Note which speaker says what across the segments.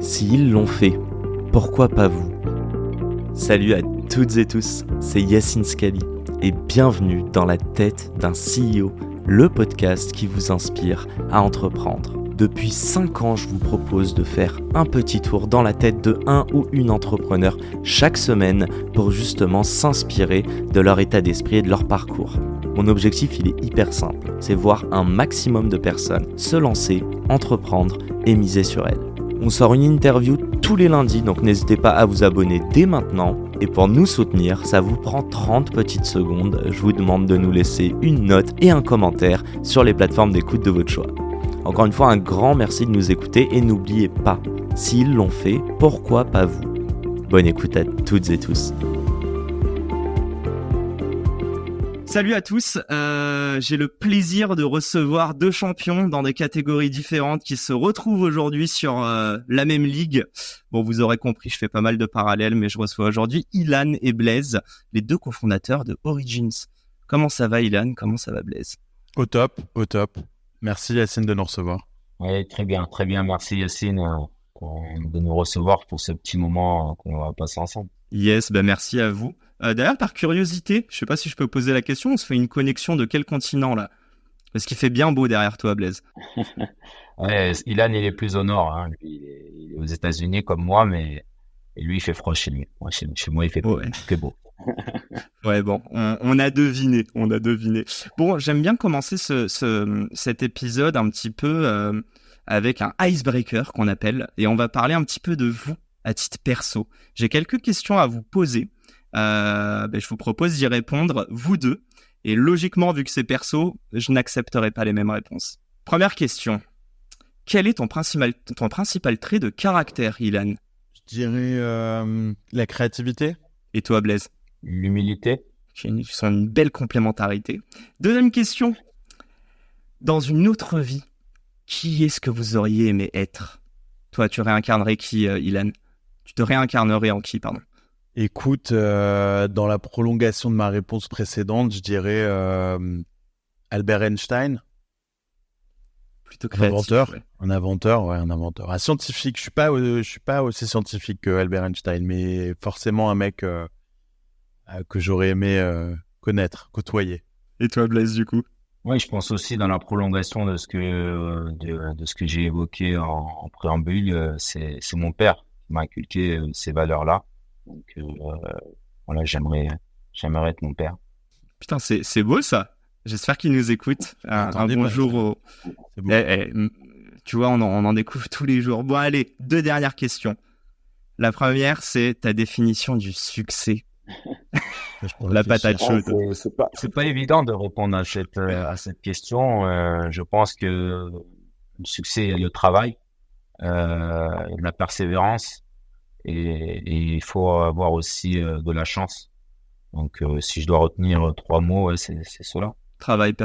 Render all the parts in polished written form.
Speaker 1: S'ils l'ont fait, pourquoi pas vous? Salut à toutes et tous, c'est Yacine Scali et bienvenue dans la tête d'un CEO, le podcast qui vous inspire à entreprendre. Depuis 5 ans, je vous propose de faire un petit tour dans la tête de un ou une entrepreneur chaque semaine pour justement s'inspirer de leur état d'esprit et de leur parcours. Mon objectif, il est hyper simple, c'est voir un maximum de personnes se lancer, entreprendre et miser sur elles. On sort une interview tous les lundis, donc n'hésitez pas à vous abonner dès maintenant. Et pour nous soutenir, ça vous prend 30 petites secondes. Je vous demande de nous laisser une note et un commentaire sur les plateformes d'écoute de votre choix. Encore une fois, un grand merci de nous écouter et n'oubliez pas, s'ils l'ont fait, pourquoi pas vous? Bonne écoute à toutes et tous. Salut à tous, j'ai le plaisir de recevoir 2 champions dans des catégories différentes qui se retrouvent aujourd'hui sur la même ligue. Bon, vous aurez compris, je fais pas mal de parallèles, mais je reçois aujourd'hui Ilan et Blaise, les 2 cofondateurs de Origins. Comment ça va Ilan? Comment ça va Blaise?
Speaker 2: Au top. Merci Yacine de nous recevoir.
Speaker 3: Oui, très bien. Merci Yacine de nous recevoir pour ce petit moment qu'on va passer ensemble.
Speaker 1: Yes, merci à vous. D'ailleurs, par curiosité, je sais pas si je peux poser la question, on se fait une connexion de quel continent là? Parce qu'il fait bien beau derrière toi, Blaise.
Speaker 3: Ouais, Ilan, il est plus au nord, hein. Lui, il est aux États-Unis comme moi, mais lui, il fait froid chez lui. Moi, chez moi, il fait beau.
Speaker 1: Ouais, bon, on a deviné. Bon, j'aime bien commencer cet épisode un petit peu avec un icebreaker qu'on appelle, et on va parler un petit peu de vous à titre perso. J'ai quelques questions à vous poser. Je vous propose d'y répondre, vous deux. Et logiquement, vu que c'est perso, je n'accepterai pas les mêmes réponses. Première question. Quel est ton principal trait de caractère, Ilan?
Speaker 2: Je dirais la créativité.
Speaker 1: Et toi, Blaise?
Speaker 3: L'humilité.
Speaker 1: Qui sont une belle complémentarité. Deuxième question. Dans une autre vie, qui est-ce que vous auriez aimé être? Toi, tu réincarnerais qui, Ilan? Tu te réincarnerais en qui, pardon?
Speaker 2: Écoute, dans la prolongation de ma réponse précédente, je dirais Albert Einstein.
Speaker 1: Plutôt créatif.
Speaker 2: Un inventeur. Un scientifique. Je suis pas aussi scientifique que Albert Einstein, mais forcément un mec que j'aurais aimé connaître, côtoyer.
Speaker 1: Et toi, Blaise, du coup?
Speaker 3: Oui, je pense aussi dans la prolongation de ce que j'ai évoqué en préambule, c'est mon père qui m'a inculqué ces valeurs-là. Donc voilà, j'aimerais être mon père.
Speaker 1: Putain, c'est beau ça. J'espère qu'il nous écoute. Un bonjour au... Tu vois, on en découvre tous les jours. Bon, allez, 2 dernières questions. La première, c'est ta définition du succès. La patate chaude.
Speaker 3: C'est pas évident de répondre à cette question. Je pense que le succès est le travail, la persévérance. Et il faut avoir aussi de la chance. Donc, si je dois retenir 3 mots, c'est cela.
Speaker 1: Travail,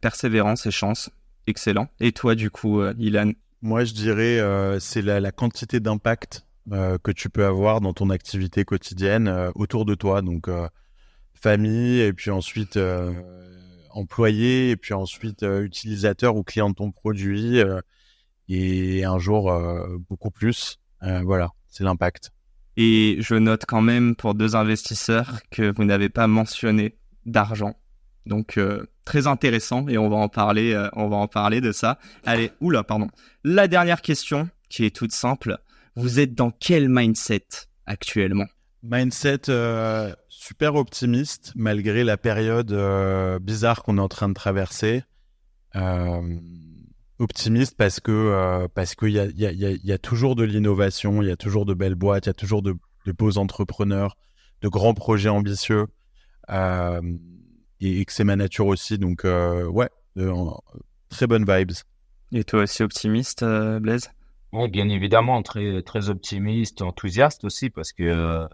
Speaker 1: persévérance et chance. Excellent. Et toi, du coup, Ilan?
Speaker 2: Moi, je dirais c'est la quantité d'impact que tu peux avoir dans ton activité quotidienne autour de toi. Donc, famille, et puis ensuite employé, et puis ensuite utilisateur ou client de ton produit, et un jour beaucoup plus. Voilà. C'est l'impact.
Speaker 1: Et je note quand même pour 2 investisseurs que vous n'avez pas mentionné d'argent. Donc, très intéressant et on va en parler de ça. Allez, La dernière question, qui est toute simple. Vous êtes dans quel mindset actuellement?
Speaker 2: Mindset super optimiste malgré la période bizarre qu'on est en train de traverser. Optimiste parce qu'il y a toujours de l'innovation, il y a toujours de belles boîtes, il y a toujours de beaux entrepreneurs, de grands projets ambitieux, et que c'est ma nature aussi. Donc très bonnes vibes.
Speaker 1: Et toi aussi optimiste, Blaise?
Speaker 3: Oui, bien évidemment, très très optimiste, enthousiaste aussi parce que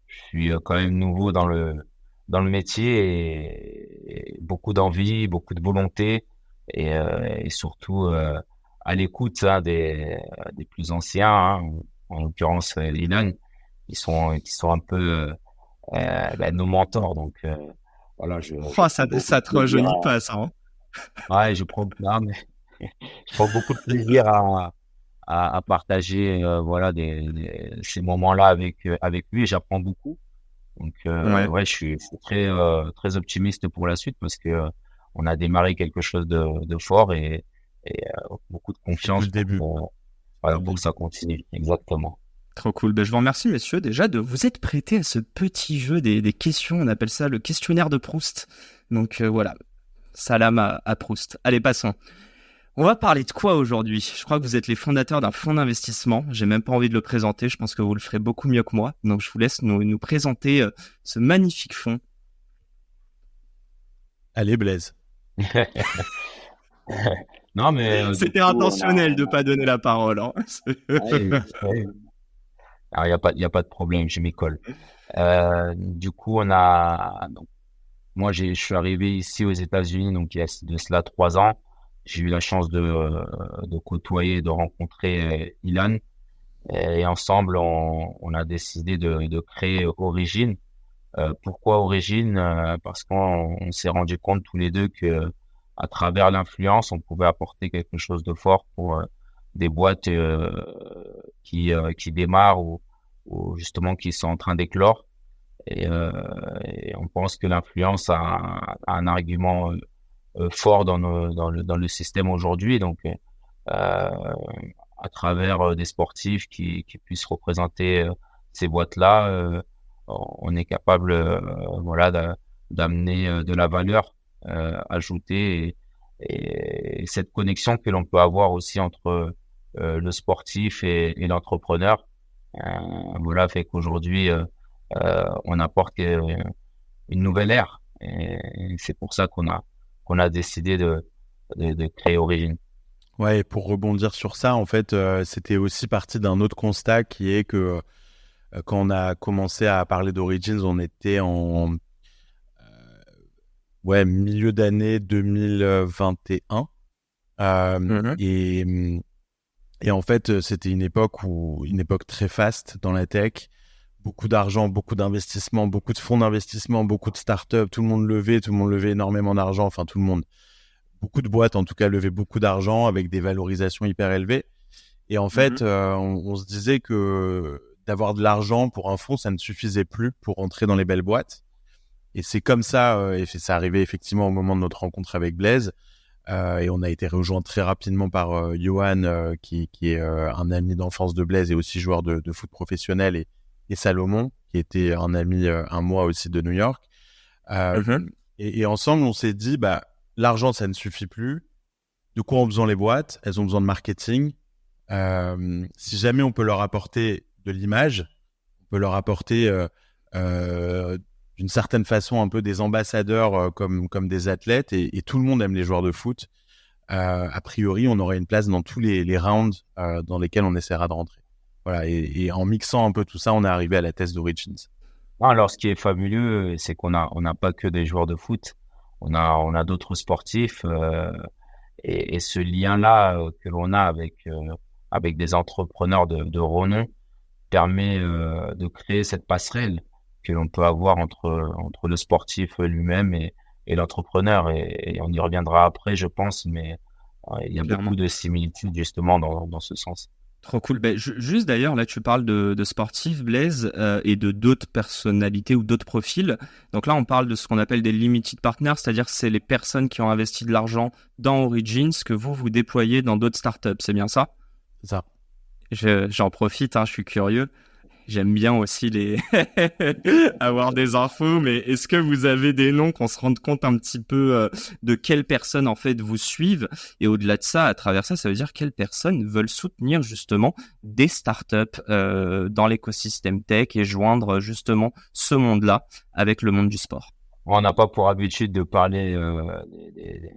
Speaker 3: je suis quand même nouveau dans le métier et beaucoup d'envie, beaucoup de volonté. Et surtout à l'écoute des plus anciens, hein, en l'occurrence Ilan, qui sont un peu nos mentors. Donc voilà,
Speaker 1: ça te rajeunit pas ça, hein?
Speaker 3: Ouais, je prends beaucoup de plaisir à à partager voilà ces moments-là avec lui et j'apprends beaucoup. Donc ouais, je suis très très optimiste pour la suite parce que on a démarré quelque chose de fort et beaucoup de
Speaker 2: C'est que
Speaker 3: confiance
Speaker 2: le début.
Speaker 3: voilà, pour que ça continue. Exactement.
Speaker 4: Trop cool. Ben, je vous remercie, messieurs, déjà de vous être prêtés à ce petit jeu des questions. On appelle ça le questionnaire de Proust. Donc voilà, salam à Proust. Allez, passons. On va parler de quoi aujourd'hui ? Je crois que vous êtes les fondateurs d'un fonds d'investissement. J'ai même pas envie de le présenter. Je pense que vous le ferez beaucoup mieux que moi. Donc, je vous laisse nous présenter ce magnifique fonds.
Speaker 3: Allez,
Speaker 2: Blaise.
Speaker 3: Non, mais
Speaker 4: c'était intentionnel de pas donner la parole. Hein.
Speaker 3: Alors, il y a pas de problème, je m'y colle. Du coup, moi, je suis arrivé ici aux États-Unis, donc il y a de cela 3 ans. J'ai eu la chance de côtoyer, de rencontrer Ilan. Et ensemble, on a décidé de créer Origin. Pourquoi Origin? Parce qu'on s'est rendu compte tous les deux que à travers l'influence, on pouvait apporter quelque chose de fort pour des boîtes qui démarrent ou justement qui sont en train d'éclore. Et on pense que l'influence a un argument fort dans le système aujourd'hui. Donc, à travers des sportifs qui puissent représenter ces boîtes-là, on est capable, voilà, d'amener de la valeur ajoutée et cette connexion que l'on peut avoir aussi entre le sportif et l'entrepreneur, voilà, fait qu'aujourd'hui on apporte une nouvelle ère et c'est pour ça qu'on a décidé de créer Origin.
Speaker 2: Ouais, et pour rebondir sur ça, en fait, c'était aussi parti d'un autre constat qui est que quand on a commencé à parler d'Origins, on était en milieu d'année 2021. Et en fait, c'était une époque très faste dans la tech. Beaucoup d'argent, beaucoup d'investissements, beaucoup de fonds d'investissement, beaucoup de startups. Tout le monde levait énormément d'argent. Enfin, tout le monde. Beaucoup de boîtes, en tout cas, levaient beaucoup d'argent avec des valorisations hyper élevées. Et en fait, on se disait que d'avoir de l'argent pour un fonds, ça ne suffisait plus pour entrer dans les belles boîtes. Et c'est comme ça, et ça arrivait effectivement au moment de notre rencontre avec Blaise. Et on a été rejoint très rapidement par Johan, qui est un ami d'enfance de Blaise et aussi joueur de foot professionnel, et Salomon, qui était un ami un mois aussi de New York. Et ensemble, on s'est dit, l'argent, ça ne suffit plus. De quoi ont besoin les boîtes ? Elles ont besoin de marketing. Si jamais on peut leur apporter de l'image, on peut leur apporter d'une certaine façon un peu des ambassadeurs comme des athlètes, et tout le monde aime les joueurs de foot. A priori, on aurait une place dans tous les rounds dans lesquels on essaiera de rentrer. Voilà, et en mixant un peu tout ça, on est arrivé à la thèse d'Origins.
Speaker 3: Alors, ce qui est fabuleux, c'est qu'on n'a pas que des joueurs de foot. On a d'autres sportifs et ce lien-là que l'on a avec des entrepreneurs de renom permet de créer cette passerelle que l'on peut avoir entre le sportif lui-même et l'entrepreneur. Et on y reviendra après, je pense, mais il y a beaucoup de similitudes justement dans ce sens.
Speaker 4: Trop cool. Juste d'ailleurs, là, tu parles de sportifs, Blaise, et de d'autres personnalités ou d'autres profils. Donc là, on parle de ce qu'on appelle des limited partners, c'est-à-dire que c'est les personnes qui ont investi de l'argent dans Origins que vous déployez dans d'autres startups. C'est bien ça ?
Speaker 2: C'est ça.
Speaker 4: J'en profite, je suis curieux. J'aime bien aussi avoir des infos, mais est-ce que vous avez des noms qu'on se rende compte un petit peu de quelles personnes en fait vous suivent, et au-delà de ça, à travers ça, ça veut dire quelles personnes veulent soutenir justement des startups dans l'écosystème tech et joindre justement ce monde-là avec le monde du sport.
Speaker 3: On n'a pas pour habitude de parler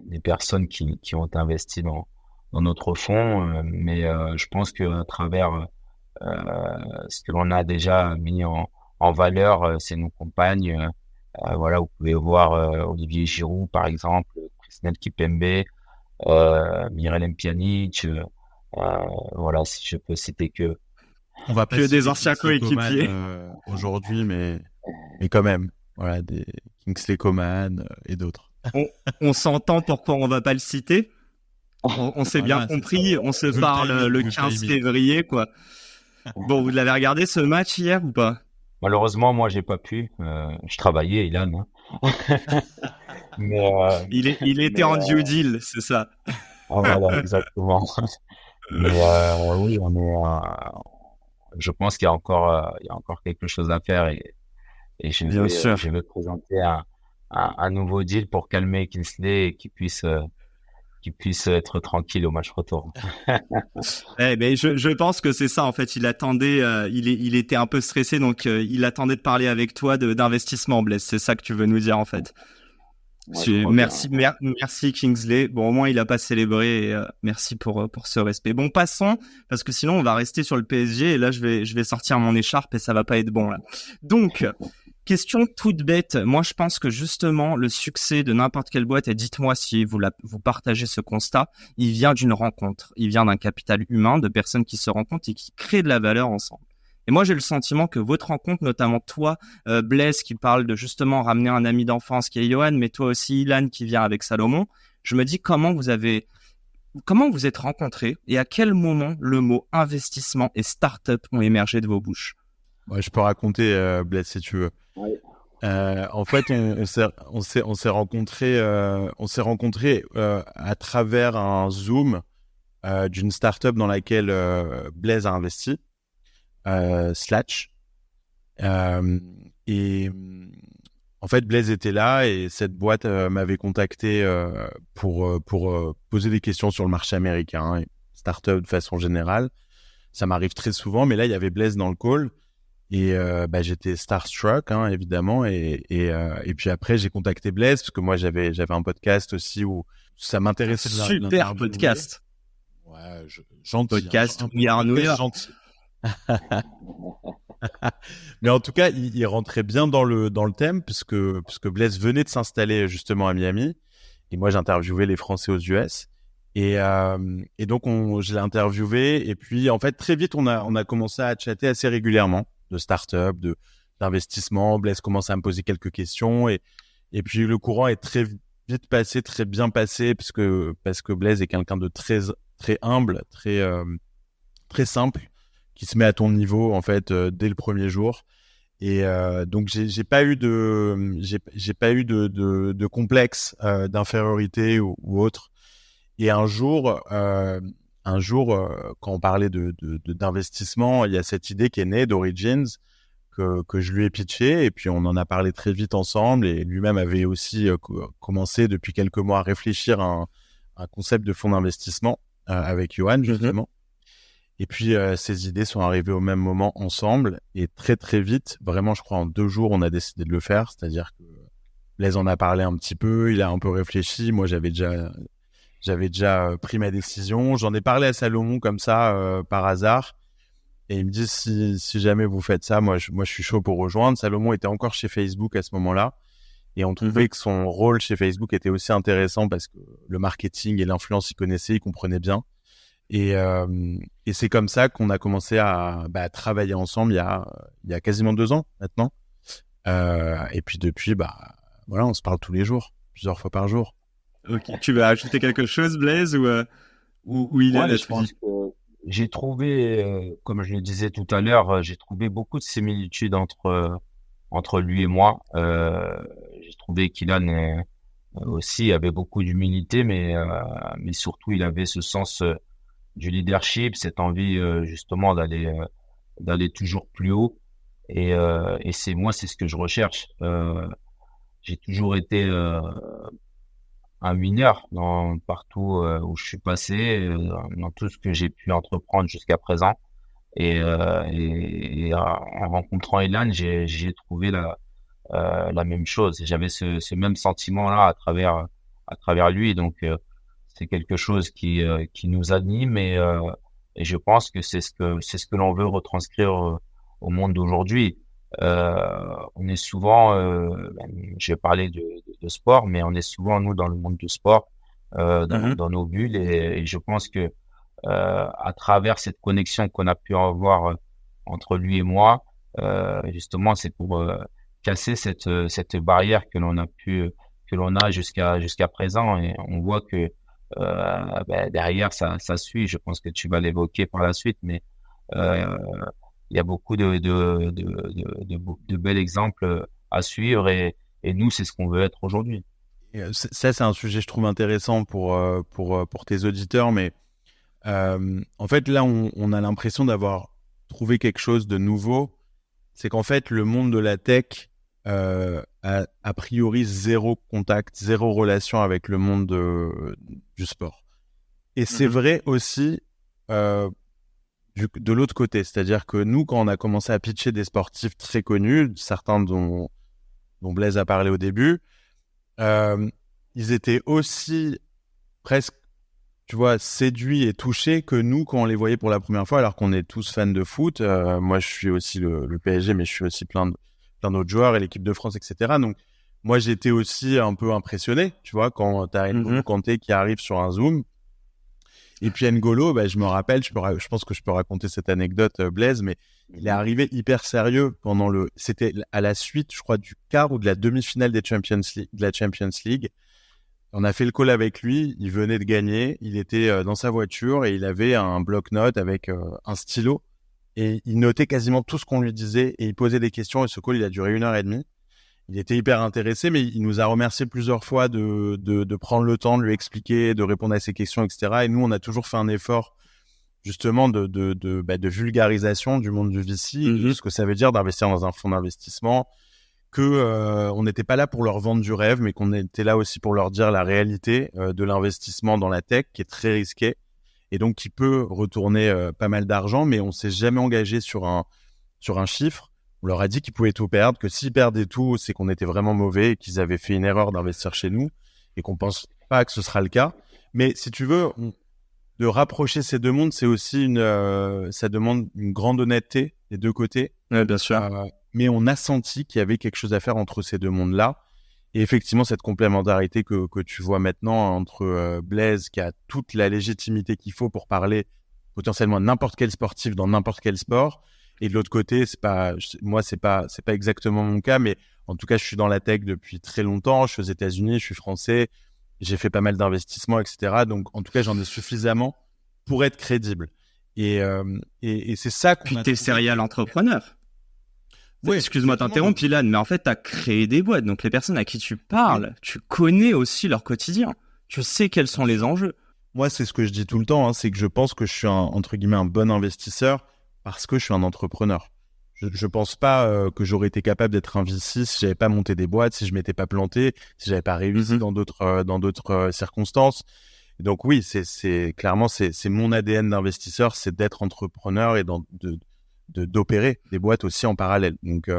Speaker 3: des personnes qui ont investi dans notre fonds, mais je pense que à travers ce que l'on a déjà mis en valeur, c'est nos compagnes. Voilà, vous pouvez voir Olivier Giroud, par exemple, Christelle Kipembe, Miralem Pjanic. Voilà, si je peux citer que.
Speaker 2: On va pas
Speaker 4: que des anciens coéquipiers
Speaker 2: aujourd'hui, mais quand même, voilà, des Kingsley Coman et d'autres.
Speaker 4: On s'entend pourquoi on va pas le citer. On s'est
Speaker 2: Voilà,
Speaker 4: bien
Speaker 2: c'est
Speaker 4: compris.
Speaker 2: ça.
Speaker 4: On se
Speaker 2: Good
Speaker 4: parle
Speaker 2: timing,
Speaker 4: le
Speaker 2: good
Speaker 4: 15
Speaker 2: timing.
Speaker 4: février, quoi. Bon, vous l'avez regardé ce match hier ou pas?
Speaker 3: Malheureusement, moi, j'ai pas pu. Je travaillais, Ilan, hein. Mais,
Speaker 4: Il était
Speaker 3: mais
Speaker 4: en due deal, c'est ça.
Speaker 3: voilà, exactement. Mais oui, je pense qu'il y a encore quelque chose à faire et
Speaker 4: Bien sûr.
Speaker 3: je vais présenter un nouveau deal pour calmer Kingsley et qu'il puisse être tranquille au match retour.
Speaker 4: Je pense que c'est ça en fait. Il attendait, il était un peu stressé, donc il attendait de parler avec toi d'investissement, Blaise. C'est ça que tu veux nous dire en fait.
Speaker 3: Ouais, je crois
Speaker 4: Merci,
Speaker 3: bien.
Speaker 4: merci Kingsley. Bon, au moins il a pas célébré. Et, merci pour ce respect. Bon, passons parce que sinon on va rester sur le PSG et là je vais sortir mon écharpe et ça va pas être bon là. Donc question toute bête. Moi, je pense que justement, le succès de n'importe quelle boîte, et dites-moi si vous partagez ce constat, il vient d'une rencontre. Il vient d'un capital humain, de personnes qui se rencontrent et qui créent de la valeur ensemble. Et moi, j'ai le sentiment que votre rencontre, notamment toi, Blaise, qui parle de justement ramener un ami d'enfance qui est Johan, mais toi aussi, Ilan, qui vient avec Salomon, je me dis comment vous êtes rencontrés et à quel moment le mot investissement et start-up ont émergé de vos bouches?
Speaker 2: Ouais, je peux raconter, Blaise, si tu veux.
Speaker 3: Ouais.
Speaker 2: En fait, on s'est rencontrés à travers un Zoom d'une startup dans laquelle Blaise a investi, Slatch. Et en fait, Blaise était là et cette boîte m'avait contacté pour poser des questions sur le marché américain, et startup de façon générale. Ça m'arrive très souvent, mais là, il y avait Blaise dans le call. Et j'étais starstruck, hein, évidemment. Et puis après, j'ai contacté Blaise parce que moi, j'avais un podcast aussi où ça m'intéressait de
Speaker 4: Super
Speaker 2: l'interviewer.
Speaker 4: podcast.
Speaker 2: Ouais, gentil.
Speaker 4: Podcast
Speaker 2: Hein,
Speaker 4: We Are New York.
Speaker 2: gentil. Mais en tout cas, il rentrait bien dans le thème puisque Blaise venait de s'installer justement à Miami. Et moi, j'interviewais les Français aux US. Et donc, je l'ai interviewé. Et puis, en fait, très vite, on a commencé à chatter assez régulièrement de start-up, d'investissement. Blaise commence à me poser quelques questions. Et puis, le courant est très vite passé, très bien passé parce que Blaise est quelqu'un de très, très humble, très simple, qui se met à ton niveau, en fait, dès le premier jour. Et donc j'ai pas eu de complexe d'infériorité ou autre. Et un jour, quand on parlait d'investissement, il y a cette idée qui est née d'Origins que je lui ai pitché, et puis on en a parlé très vite ensemble, et lui-même avait aussi commencé depuis quelques mois à réfléchir à un concept de fonds d'investissement avec Johan justement. Et puis ces idées sont arrivées au même moment ensemble, et très très vite, vraiment je crois en 2 jours, on a décidé de le faire. C'est-à-dire que Blaise en a parlé un petit peu, il a un peu réfléchi, moi j'avais déjà pris ma décision. J'en ai parlé à Salomon comme ça par hasard, et il me dit si jamais vous faites ça, moi je suis chaud pour rejoindre. Salomon était encore chez Facebook à ce moment-là, et on trouvait que son rôle chez Facebook était aussi intéressant parce que le marketing et l'influence il connaissait, il comprenait bien. Et c'est comme ça qu'on a commencé à travailler ensemble il y a quasiment 2 ans maintenant. Et puis depuis, voilà, on se parle tous les jours, plusieurs fois par jour.
Speaker 4: Ok. Tu veux ajouter quelque chose, Blaise, ou il est là?
Speaker 3: Je pense que j'ai trouvé, comme je le disais tout à l'heure, j'ai trouvé beaucoup de similitudes entre lui et moi. J'ai trouvé qu'Ilan aussi avait beaucoup d'humilité, mais surtout il avait ce sens du leadership, cette envie justement d'aller toujours plus haut. Et c'est ce que je recherche. J'ai toujours été un mineur partout où je suis passé, dans tout ce que j'ai pu entreprendre jusqu'à présent. Et en rencontrant Ilan, j'ai trouvé la même chose. J'avais ce même sentiment-là à travers lui. Donc c'est quelque chose qui nous anime, et je pense que c'est ce que l'on veut retranscrire au monde d'aujourd'hui. On est souvent, je vais parler de sport, mais on est souvent nous dans le monde du sport, dans nos bulles, et je pense que à travers cette connexion qu'on a pu avoir entre lui et moi, justement, c'est pour casser cette barrière que l'on a jusqu'à présent, et on voit que derrière ça suit. Je pense que tu vas l'évoquer par la suite, mais il y a beaucoup de bels exemples à suivre et nous, c'est ce qu'on veut être aujourd'hui.
Speaker 2: Ça, c'est un sujet, je trouve, intéressant pour tes auditeurs, mais en fait, là, on a l'impression d'avoir trouvé quelque chose de nouveau. C'est qu'en fait, le monde de la tech a priori zéro contact, zéro relation avec le monde du sport. Et c'est vrai aussi de l'autre côté. C'est-à-dire que nous, quand on a commencé à pitcher des sportifs très connus, certains dont Blaise a parlé au début, ils étaient aussi presque, tu vois, séduits et touchés que nous quand on les voyait pour la première fois, alors qu'on est tous fans de foot. Moi, je suis aussi le PSG, mais je suis aussi plein d'autres joueurs et l'équipe de France, etc. Donc, moi, j'étais aussi un peu impressionné, tu vois, quand t'as N'Golo Kanté qui arrive sur un Zoom. Et puis N'Golo, je me rappelle, je pense que je peux raconter cette anecdote, Blaise, mais il est arrivé hyper sérieux c'était à la suite, je crois, du quart ou de la demi-finale de la Champions League. On a fait le call avec lui, il venait de gagner, il était dans sa voiture et il avait un bloc-notes avec un stylo et il notait quasiment tout ce qu'on lui disait et il posait des questions et ce call, il a duré 1h30. Il était hyper intéressé, mais il nous a remercié plusieurs fois de prendre le temps de lui expliquer, de répondre à ses questions, etc. Et nous, on a toujours fait un effort justement de vulgarisation du monde du VC, ce que ça veut dire d'investir dans un fonds d'investissement, que on n'était pas là pour leur vendre du rêve, mais qu'on était là aussi pour leur dire la réalité de l'investissement dans la tech, qui est très risqué et donc qui peut retourner pas mal d'argent, mais on s'est jamais engagé sur un chiffre. On leur a dit qu'ils pouvaient tout perdre, que s'ils perdaient tout, c'est qu'on était vraiment mauvais et qu'ils avaient fait une erreur d'investir chez nous et qu'on pense pas que ce sera le cas. Mais si tu veux, de rapprocher ces deux mondes, c'est aussi ça demande une grande honnêteté des deux côtés.
Speaker 4: Ouais, bien sûr.
Speaker 2: Mais on a senti qu'il y avait quelque chose à faire entre ces deux mondes-là. Et effectivement, cette complémentarité que tu vois maintenant entre Blaise, qui a toute la légitimité qu'il faut pour parler potentiellement à n'importe quel sportif dans n'importe quel sport. Et de l'autre côté, c'est pas exactement mon cas, mais en tout cas, je suis dans la tech depuis très longtemps. Je suis aux États-Unis, je suis français, j'ai fait pas mal d'investissements, etc. Donc, en tout cas, j'en ai suffisamment pour être crédible. Et c'est ça qu'on
Speaker 4: Puis
Speaker 2: a.
Speaker 4: t'es serial entrepreneur. Oui, excuse-moi t'interrompre, Ilan, mais en fait, t'as créé des boîtes. Donc, les personnes à qui tu parles, tu connais aussi leur quotidien. Tu sais quels sont les enjeux.
Speaker 2: Moi, c'est ce que je dis tout le temps, c'est que je pense que je suis entre guillemets un bon investisseur parce que je suis un entrepreneur. Je pense pas que j'aurais été capable d'être un VC si j'avais pas monté des boîtes, si je m'étais pas planté, si j'avais pas réussi dans d'autres circonstances. Et donc oui, c'est clairement c'est mon ADN d'investisseur, c'est d'être entrepreneur et d'opérer des boîtes aussi en parallèle. Donc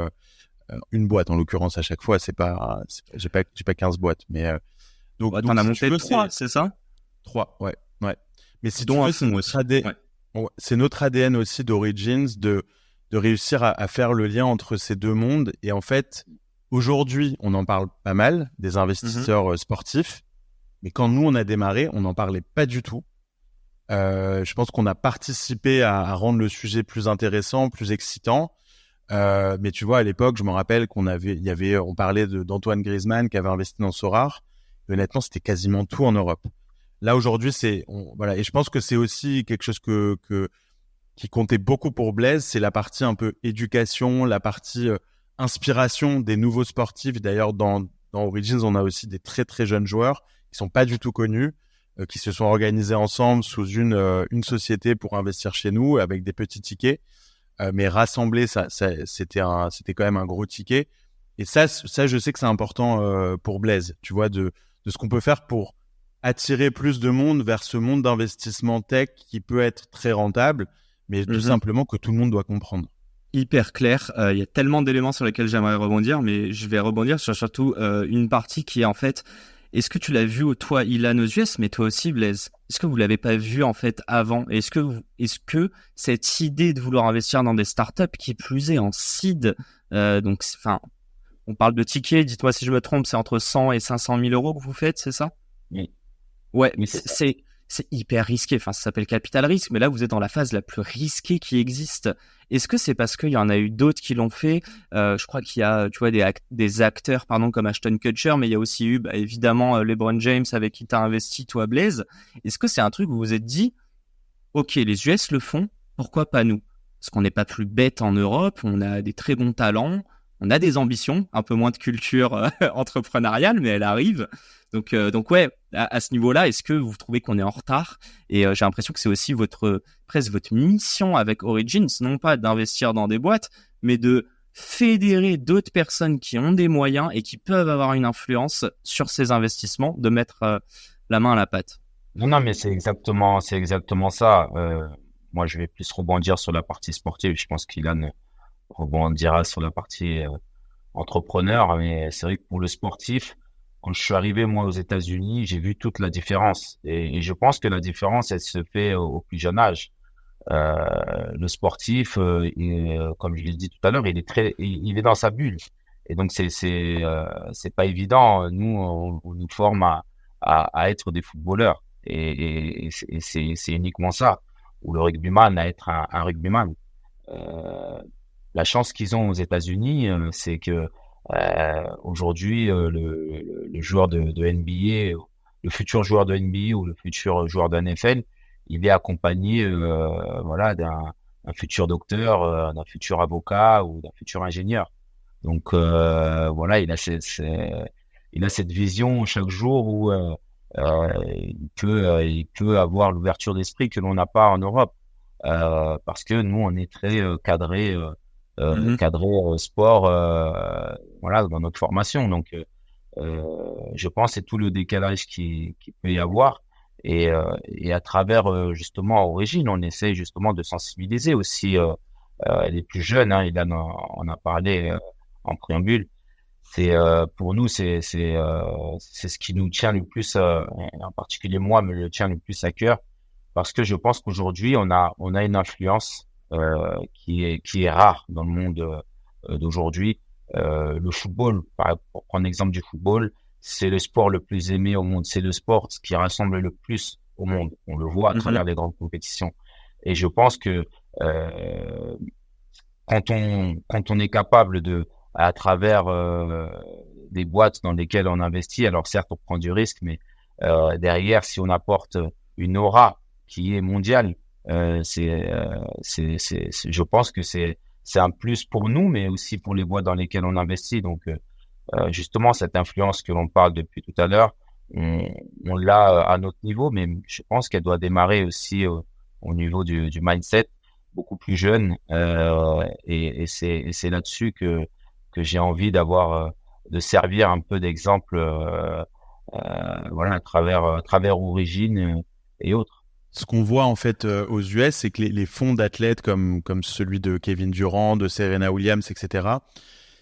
Speaker 2: une boîte en l'occurrence à chaque fois, j'ai pas 15 boîtes, mais
Speaker 4: donc t'en as monté 3, c'est ça?
Speaker 2: 3, ouais. Mais si
Speaker 4: dont
Speaker 2: tu veux,
Speaker 4: un fonds aussi.
Speaker 2: C'est notre ADN aussi d'Origins de réussir à faire le lien entre ces deux mondes. Et en fait, aujourd'hui, on en parle pas mal des investisseurs sportifs, mais quand nous, on a démarré, on n'en parlait pas du tout. Je pense qu'on a participé à rendre le sujet plus intéressant, plus excitant. Mais tu vois, à l'époque, je me rappelle on parlait d'Antoine Griezmann qui avait investi dans Sorare. Et honnêtement, c'était quasiment tout en Europe. Là, aujourd'hui, voilà. Et je pense que c'est aussi quelque chose qui comptait beaucoup pour Blaise, c'est la partie un peu éducation, la partie inspiration des nouveaux sportifs. D'ailleurs, dans Origins, on a aussi des très, très jeunes joueurs qui sont pas du tout connus, qui se sont organisés ensemble sous une société pour investir chez nous avec des petits tickets. Mais rassembler, c'était quand même un gros ticket. Et ça, je sais que c'est important pour Blaise, tu vois, de ce qu'on peut faire pour attirer plus de monde vers ce monde d'investissement tech qui peut être très rentable, mais tout simplement que tout le monde doit comprendre.
Speaker 4: Hyper clair. Il y a tellement d'éléments sur lesquels j'aimerais rebondir, mais je vais rebondir sur surtout une partie qui est en fait, est-ce que tu l'as vu toi, Ilan, aux US, mais toi aussi, Blaise? Est-ce que vous l'avez pas vu en fait avant? Est-ce que cette idée de vouloir investir dans des startups, qui plus est en seed, donc enfin, on parle de tickets, dites-moi si je me trompe, c'est entre 100 et 500 000 euros que vous faites, c'est ça?
Speaker 3: Oui.
Speaker 4: Ouais, mais c'est c'est hyper risqué. Enfin, ça s'appelle capital risque, mais là, vous êtes dans la phase la plus risquée qui existe. Est-ce que c'est parce qu'il y en a eu d'autres qui l'ont fait? Je crois qu'il y a, tu vois, des acteurs, pardon, comme Ashton Kutcher, mais il y a aussi eu, évidemment, LeBron James avec qui tu as investi, toi, Blaise. Est-ce que c'est un truc où vous vous êtes dit, OK, les US le font, pourquoi pas nous? Parce qu'on n'est pas plus bête en Europe, on a des très bons talents, on a des ambitions, un peu moins de culture entrepreneuriale, mais elle arrive. Donc ouais, à ce niveau-là, est-ce que vous trouvez qu'on est en retard? Et j'ai l'impression que c'est aussi presque votre mission avec Origins, non pas d'investir dans des boîtes, mais de fédérer d'autres personnes qui ont des moyens et qui peuvent avoir une influence sur ces investissements, de mettre la main à la pâte.
Speaker 3: Non, mais c'est exactement ça. Moi, je vais plus rebondir sur la partie sportive. Je pense qu'Ilan rebondira sur la partie entrepreneur. Mais c'est vrai que pour le sportif, quand je suis arrivé, moi, aux États-Unis, j'ai vu toute la différence. Et je pense que la différence, elle se fait au plus jeune âge. Le sportif, comme je l'ai dit tout à l'heure, il est dans sa bulle. Et donc, c'est pas évident. Nous, on nous forme à être des footballeurs. Et c'est uniquement ça. Ou le rugbyman à être un rugbyman. La chance qu'ils ont aux États-Unis, c'est que aujourd'hui, le joueur de NBA, le futur joueur de NBA ou le futur joueur de NFL, il est accompagné, voilà, d'un futur docteur, d'un futur avocat ou d'un futur ingénieur. Donc voilà, il a cette vision chaque jour où il peut avoir l'ouverture d'esprit que l'on n'a pas en Europe, parce que nous on est très cadré sport, voilà, dans notre formation. Donc je pense que c'est tout le décalage qui peut y avoir, et à travers justement Origine, on essaie justement de sensibiliser aussi les plus jeunes, hein. Il en a parlé en préambule. C'est pour nous, c'est ce qui nous tient le plus, en particulier moi, me tient le plus à cœur, parce que je pense qu'aujourd'hui on a une influence qui est rare dans le monde d'aujourd'hui. Le football, pour prendre l'exemple du football, c'est le sport le plus aimé au monde, c'est le sport qui rassemble le plus au monde. On le voit à travers les grandes compétitions. Et je pense que quand on est capable de, à travers des boîtes dans lesquelles on investit, alors certes on prend du risque, mais derrière, si on apporte une aura qui est mondiale, je pense que c'est un plus pour nous, mais aussi pour les boîtes dans lesquelles on investit. Donc justement, cette influence que l'on parle depuis tout à l'heure, on l'a à notre niveau, mais je pense qu'elle doit démarrer aussi au niveau du mindset, beaucoup plus jeune, et c'est là-dessus que j'ai envie de servir un peu d'exemple, voilà, à travers Origine et autres.
Speaker 2: Ce qu'on voit en fait aux US, c'est que les fonds d'athlètes comme celui de Kevin Durant, de Serena Williams, etc.,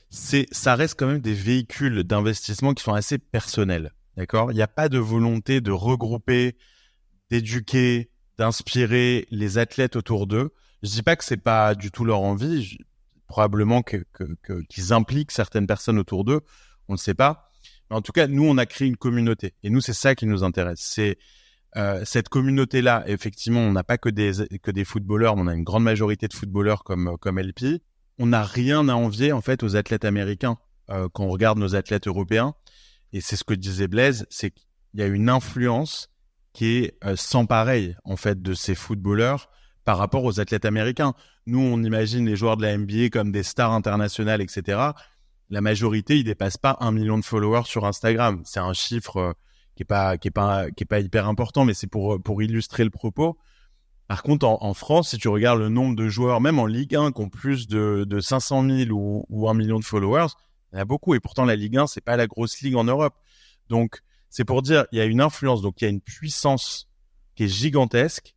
Speaker 2: ça reste quand même des véhicules d'investissement qui sont assez personnels. D'accord ? Il n'y a pas de volonté de regrouper, d'éduquer, d'inspirer les athlètes autour d'eux. Je dis pas que c'est pas du tout leur envie. Probablement qu'ils impliquent certaines personnes autour d'eux. On ne sait pas. Mais en tout cas, nous, on a créé une communauté. Et nous, c'est ça qui nous intéresse. C'est cette communauté-là. Effectivement, on n'a pas que des footballeurs, mais on a une grande majorité de footballeurs comme LP. On n'a rien à envier, en fait, aux athlètes américains. Quand on regarde nos athlètes européens, et c'est ce que disait Blaise, c'est qu'il y a une influence qui est sans pareil, en fait, de ces footballeurs par rapport aux athlètes américains. Nous, on imagine les joueurs de la NBA comme des stars internationales, etc. La majorité, ils dépassent pas 1 million de followers sur Instagram. C'est un chiffre qui est pas hyper important, mais c'est pour illustrer le propos. Par contre, en France, si tu regardes le nombre de joueurs, même en Ligue 1, qui ont plus de 500 000 ou 1 million de followers, il y en a beaucoup. Et pourtant, la Ligue 1, c'est pas la grosse ligue en Europe. Donc, c'est pour dire, il y a une influence, donc il y a une puissance qui est gigantesque.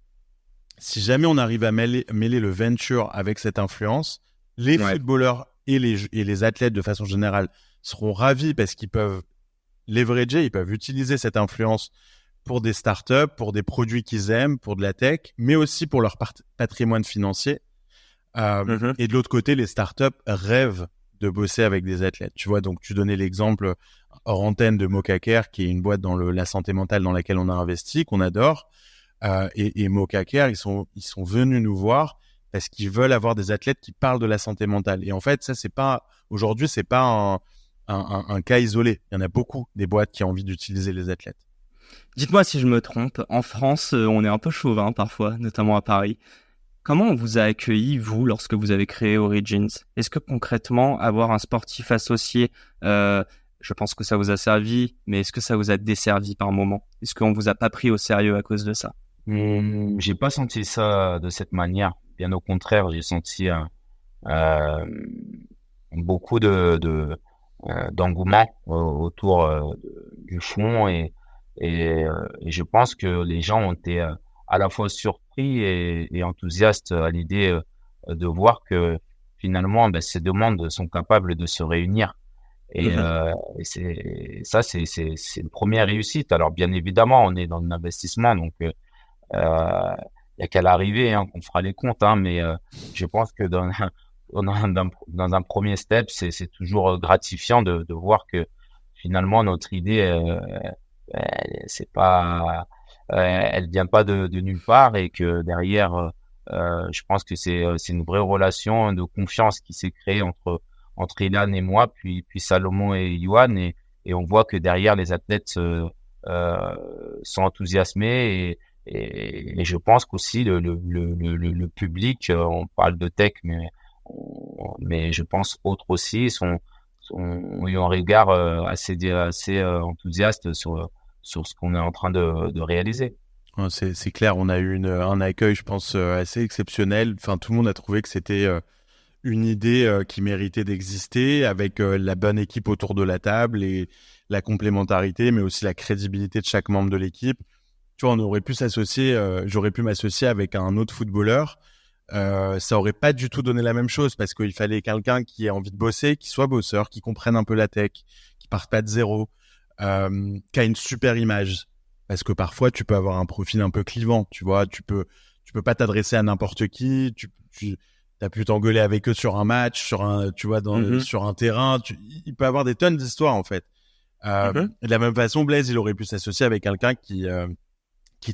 Speaker 2: Si jamais on arrive à mêler le venture avec cette influence, les footballeurs et les athlètes de façon générale seront ravis parce qu'ils peuvent leverager, ils peuvent utiliser cette influence pour des startups, pour des produits qu'ils aiment, pour de la tech, mais aussi pour leur patrimoine financier. Et de l'autre côté, les startups rêvent de bosser avec des athlètes. Tu vois, donc tu donnais l'exemple hors antenne de Mocacare, qui est une boîte dans la santé mentale dans laquelle on a investi, qu'on adore. Et Mocacare, ils sont venus nous voir parce qu'ils veulent avoir des athlètes qui parlent de la santé mentale. Et en fait, ça, aujourd'hui, c'est pas un cas isolé. Il y en a beaucoup des boîtes qui ont envie d'utiliser les athlètes.
Speaker 4: Dites-moi si je me trompe. En France, on est un peu chauvin parfois, notamment à Paris. Comment on vous a accueilli, vous, lorsque vous avez créé Origins? Est-ce que concrètement, avoir un sportif associé, je pense que ça vous a servi, mais est-ce que ça vous a desservi par moment? Est-ce qu'on vous a pas pris au sérieux à cause de ça?
Speaker 3: J'ai pas senti ça de cette manière. Bien au contraire, j'ai senti beaucoup d'engouement autour du fond et je pense que les gens ont été à la fois surpris et enthousiastes à l'idée de voir que finalement ces deux mondes sont capables de se réunir et c'est une première réussite. Alors bien évidemment, on est dans l'investissement, donc il y a qu'à l'arrivée qu'on fera les comptes, mais je pense que dans un premier step, c'est toujours gratifiant de voir que finalement notre idée elle vient pas de nulle part et que derrière je pense que c'est une vraie relation de confiance qui s'est créée entre Ilan et moi, puis Salomon et Yohan, et on voit que derrière les athlètes sont enthousiasmés et je pense qu'aussi le public, on parle de tech, mais je pense autres aussi ont eu un regard assez enthousiaste sur ce qu'on est en train de réaliser.
Speaker 2: C'est clair, on a eu un accueil, je pense, assez exceptionnel. Enfin, tout le monde a trouvé que c'était une idée qui méritait d'exister, avec la bonne équipe autour de la table et la complémentarité, mais aussi la crédibilité de chaque membre de l'équipe. Tu vois, j'aurais pu m'associer avec un autre footballeur. Ça aurait pas du tout donné la même chose parce qu'il fallait quelqu'un qui ait envie de bosser, qui soit bosseur, qui comprenne un peu la tech, qui parte pas de zéro, qui a une super image. Parce que parfois, tu peux avoir un profil un peu clivant, tu vois. Tu peux pas t'adresser à n'importe qui. T'as pu t'engueuler avec eux sur un match, sur un terrain. Il peut avoir des tonnes d'histoires, en fait. De la même façon, Blaise, il aurait pu s'associer avec quelqu'un qui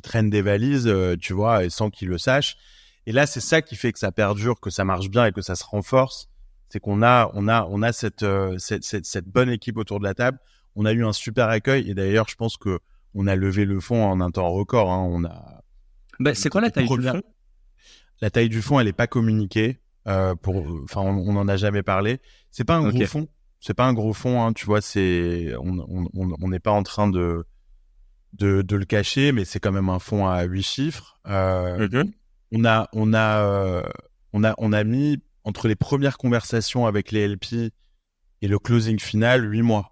Speaker 2: traîne des valises, tu vois, et sans qu'il le sache. Et là, c'est ça qui fait que ça perdure, que ça marche bien et que ça se renforce. C'est qu'on a cette bonne équipe autour de la table. On a eu un super accueil et d'ailleurs, je pense que on a levé le fonds en un temps record.
Speaker 4: C'est quoi la taille du fonds?
Speaker 2: La taille du fonds, elle est pas communiquée. On en a jamais parlé. C'est pas un gros fonds. C'est pas un gros fonds. Tu vois, on n'est pas en train de le cacher, mais c'est quand même un fonds à 8 chiffres. On a mis entre les premières conversations avec les LP et le closing final 8 mois.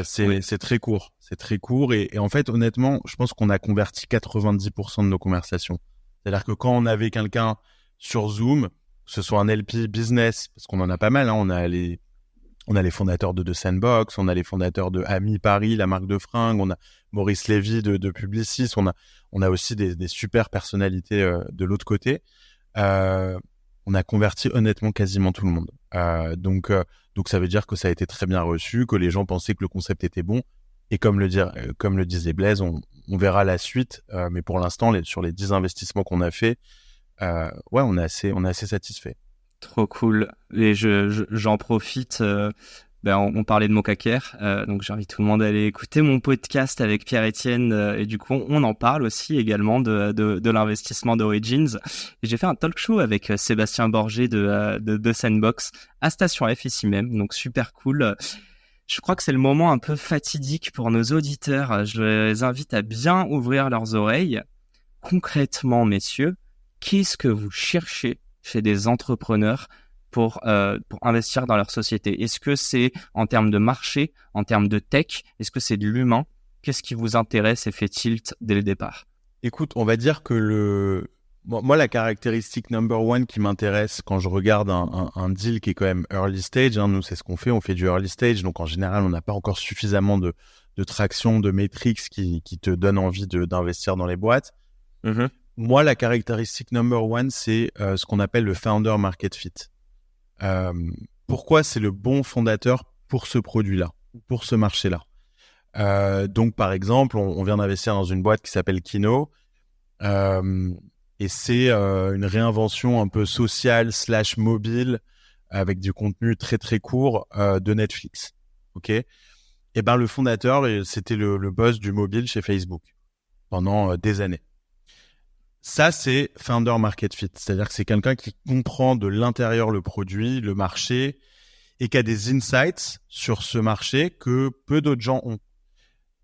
Speaker 2: C'est très court. C'est très court et en fait, honnêtement, je pense qu'on a converti 90% de nos conversations. C'est-à-dire que quand on avait quelqu'un sur Zoom, que ce soit un LP business, parce qu'on en a pas mal, on a les fondateurs de The Sandbox, on a les fondateurs de Ami Paris, la marque de fringues, on a Maurice Lévy de Publicis, on a aussi des super personnalités de l'autre côté. On a converti honnêtement quasiment tout le monde. Donc ça veut dire que ça a été très bien reçu, que les gens pensaient que le concept était bon. Et comme le disait Blaise, on verra la suite. Mais pour l'instant, sur les 10 investissements qu'on a fait, on est assez satisfait.
Speaker 4: Trop cool. Et j'en profite. On parlait de Mocacare, donc j'invite tout le monde à aller écouter mon podcast avec Pierre-Étienne et du coup on en parle aussi également de l'investissement d'Origins. Et j'ai fait un talk show avec Sébastien Borgé de Sandbox à Station F ici même, donc super cool. Je crois que c'est le moment un peu fatidique pour nos auditeurs. Je les invite à bien ouvrir leurs oreilles. Concrètement, messieurs, qu'est-ce que vous cherchez chez des entrepreneurs pour investir dans leur société? Est-ce que c'est en termes de marché, en termes de tech? Est-ce que c'est de l'humain? Qu'est-ce qui vous intéresse et fait tilt dès le départ?
Speaker 2: Écoute, on va dire que moi, la caractéristique number one qui m'intéresse quand je regarde un deal qui est quand même early stage, nous c'est ce qu'on fait, on fait du early stage, donc en général on n'a pas encore suffisamment de traction, de métriques qui te donnent envie d'investir dans les boîtes. Moi, la caractéristique number one, c'est ce qu'on appelle le founder market fit. Pourquoi c'est le bon fondateur pour ce produit-là, pour ce marché-là. Donc, par exemple, on vient d'investir dans une boîte qui s'appelle Kino. Et c'est une réinvention un peu sociale / mobile avec du contenu très très court de Netflix. Ok. Et ben le fondateur, c'était le boss du mobile chez Facebook pendant des années. Ça, c'est founder market fit, c'est-à-dire que c'est quelqu'un qui comprend de l'intérieur le produit, le marché, et qui a des insights sur ce marché que peu d'autres gens ont.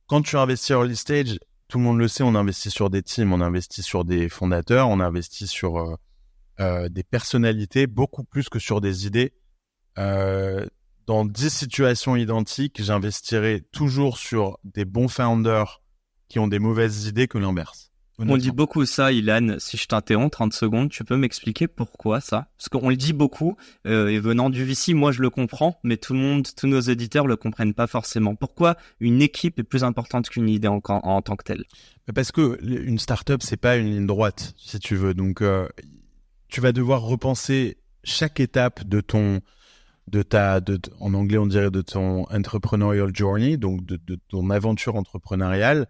Speaker 2: Quand tu investis early stage, tout le monde le sait, on investit sur des teams, on investit sur des fondateurs, on investit sur des personnalités, beaucoup plus que sur des idées. Dans 10 situations identiques, j'investirai toujours sur des bons founders qui ont des mauvaises idées que l'inverse.
Speaker 4: On dit beaucoup ça, Ilan. Si je t'interromps 30 secondes, tu peux m'expliquer pourquoi ça? Parce qu'on le dit beaucoup, et venant du VC, moi je le comprends, mais tout le monde, tous nos auditeurs le comprennent pas forcément. Pourquoi une équipe est plus importante qu'une idée en tant que telle?
Speaker 2: Parce que une startup, c'est pas une ligne droite, si tu veux. Donc, tu vas devoir repenser chaque étape de en anglais on dirait de ton entrepreneurial journey, donc de ton aventure entrepreneuriale,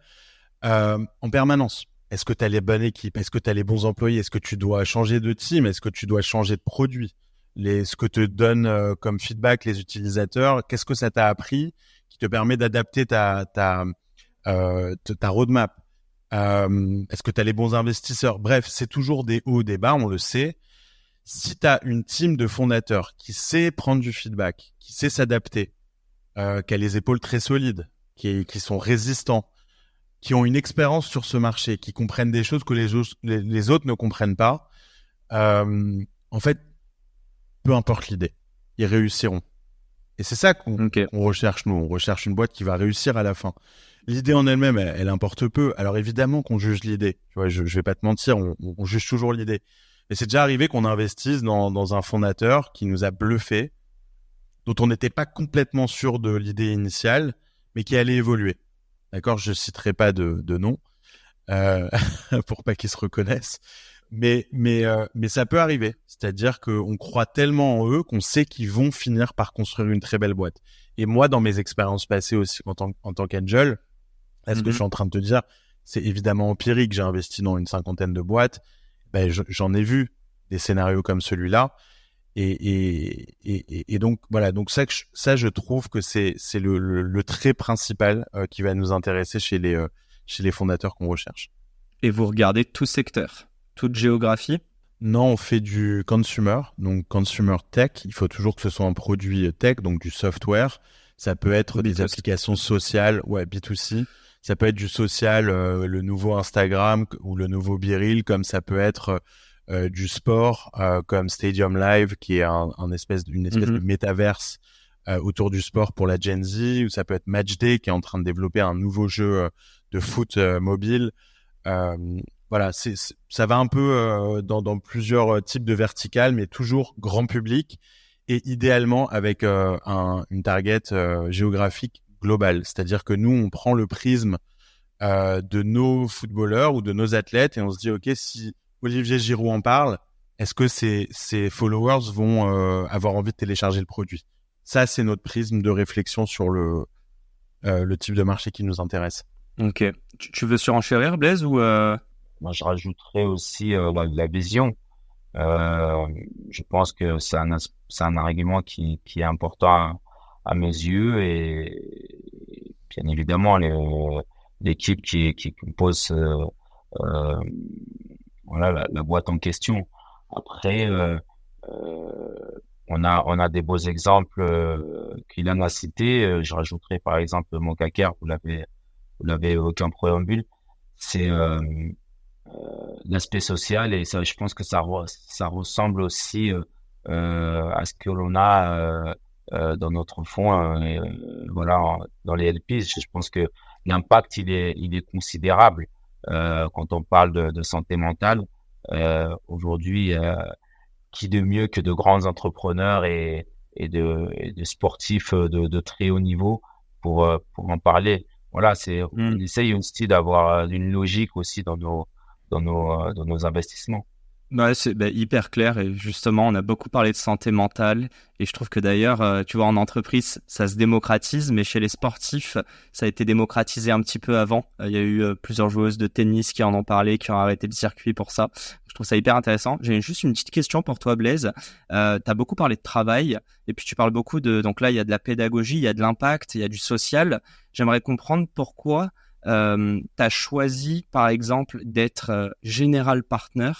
Speaker 2: en permanence. Est-ce que tu as les bonnes équipes? Est-ce que tu as les bons employés? Est-ce que tu dois changer de team? Est-ce que tu dois changer de produit? Ce que te donnent comme feedback les utilisateurs, qu'est-ce que ça t'a appris qui te permet d'adapter ta roadmap? Est-ce que tu as les bons investisseurs? Bref, c'est toujours des hauts, des bas, on le sait. Si tu as une team de fondateurs qui sait prendre du feedback, qui sait s'adapter, qui a les épaules très solides, qui sont résistants, qui ont une expérience sur ce marché, qui comprennent des choses que les autres ne comprennent pas, en fait, peu importe l'idée, ils réussiront. Et c'est ça qu'on recherche, nous. On recherche une boîte qui va réussir à la fin. L'idée en elle-même, elle importe peu. Alors évidemment qu'on juge l'idée. Tu vois, je vais pas te mentir, on juge toujours l'idée. Mais c'est déjà arrivé qu'on investisse dans un fondateur qui nous a bluffé, dont on n'était pas complètement sûr de l'idée initiale, mais qui allait évoluer. D'accord, je citerai pas de nom pour pas qu'ils se reconnaissent, mais ça peut arriver. C'est-à-dire qu'on croit tellement en eux qu'on sait qu'ils vont finir par construire une très belle boîte. Et moi, dans mes expériences passées aussi en tant qu'angel, ce que je suis en train de te dire, c'est évidemment empirique. J'ai investi dans une 50aine de boîtes. Ben, j'en ai vu des scénarios comme celui-là. Et donc voilà, donc ça je trouve que c'est le trait principal qui va nous intéresser chez les fondateurs qu'on recherche.
Speaker 4: Et vous regardez tout secteur, toute géographie?
Speaker 2: Non, on fait du consumer, donc consumer tech. Il faut toujours que ce soit un produit tech, donc du software. Ça peut être des applications sociales, B2C. Ça peut être du social, le nouveau Instagram ou le nouveau BeReal, comme ça peut être du sport comme Stadium Live, qui est une espèce de métaverse autour du sport pour la Gen Z, ou ça peut être Matchday, qui est en train de développer un nouveau jeu de foot mobile. Voilà, ça va un peu dans plusieurs types de verticales, mais toujours grand public et idéalement avec une target géographique globale. C'est-à-dire que nous, on prend le prisme de nos footballeurs ou de nos athlètes et on se dit, OK, si Olivier Giroud en parle, est-ce que ses followers vont avoir envie de télécharger le produit? Ça, c'est notre prisme de réflexion sur le type de marché qui nous intéresse.
Speaker 4: Ok. Tu veux surenchérir, Blaise, ou
Speaker 3: Moi, je rajouterais aussi la vision. Je pense que c'est un argument qui est important à mes yeux, et bien évidemment l'équipe qui compose la boîte en question. Après, on a des beaux exemples qu'Ilan a cités. Je rajouterai par exemple Monkaker, vous l'avez évoqué en préambule. C'est l'aspect social, et ça, je pense que ça ressemble aussi à ce que l'on a dans notre fonds, dans les LP. Je pense que l'impact il est considérable quand on parle de santé mentale. Aujourd'hui, qui de mieux que de grands entrepreneurs et de sportifs de très haut niveau pour en parler. Voilà, on essaye aussi d'avoir une logique aussi dans nos investissements.
Speaker 4: Ouais, c'est hyper clair et justement, on a beaucoup parlé de santé mentale et je trouve que d'ailleurs, tu vois, en entreprise, ça se démocratise, mais chez les sportifs, ça a été démocratisé un petit peu avant. Il y a eu plusieurs joueuses de tennis qui en ont parlé, qui ont arrêté le circuit pour ça. Je trouve ça hyper intéressant. J'ai juste une petite question pour toi, Blaise. T'as beaucoup parlé de travail et puis tu parles beaucoup donc là, il y a de la pédagogie, il y a de l'impact, il y a du social. J'aimerais comprendre pourquoi t'as choisi, par exemple, d'être général partner,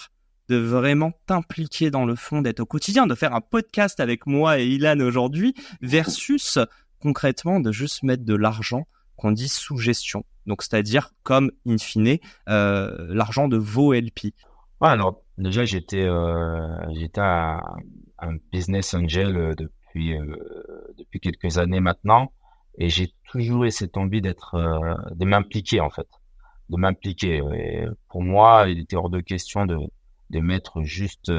Speaker 4: de vraiment t'impliquer dans le fond, d'être au quotidien, de faire un podcast avec moi et Ilan aujourd'hui, versus concrètement de juste mettre de l'argent qu'on dit sous gestion. Donc, c'est-à-dire comme, in fine, l'argent de vos LP.
Speaker 3: Ouais, alors déjà j'étais un business angel depuis quelques années maintenant, et j'ai toujours eu cette envie de m'impliquer en fait, de m'impliquer. Et pour moi, il était hors de question de mettre juste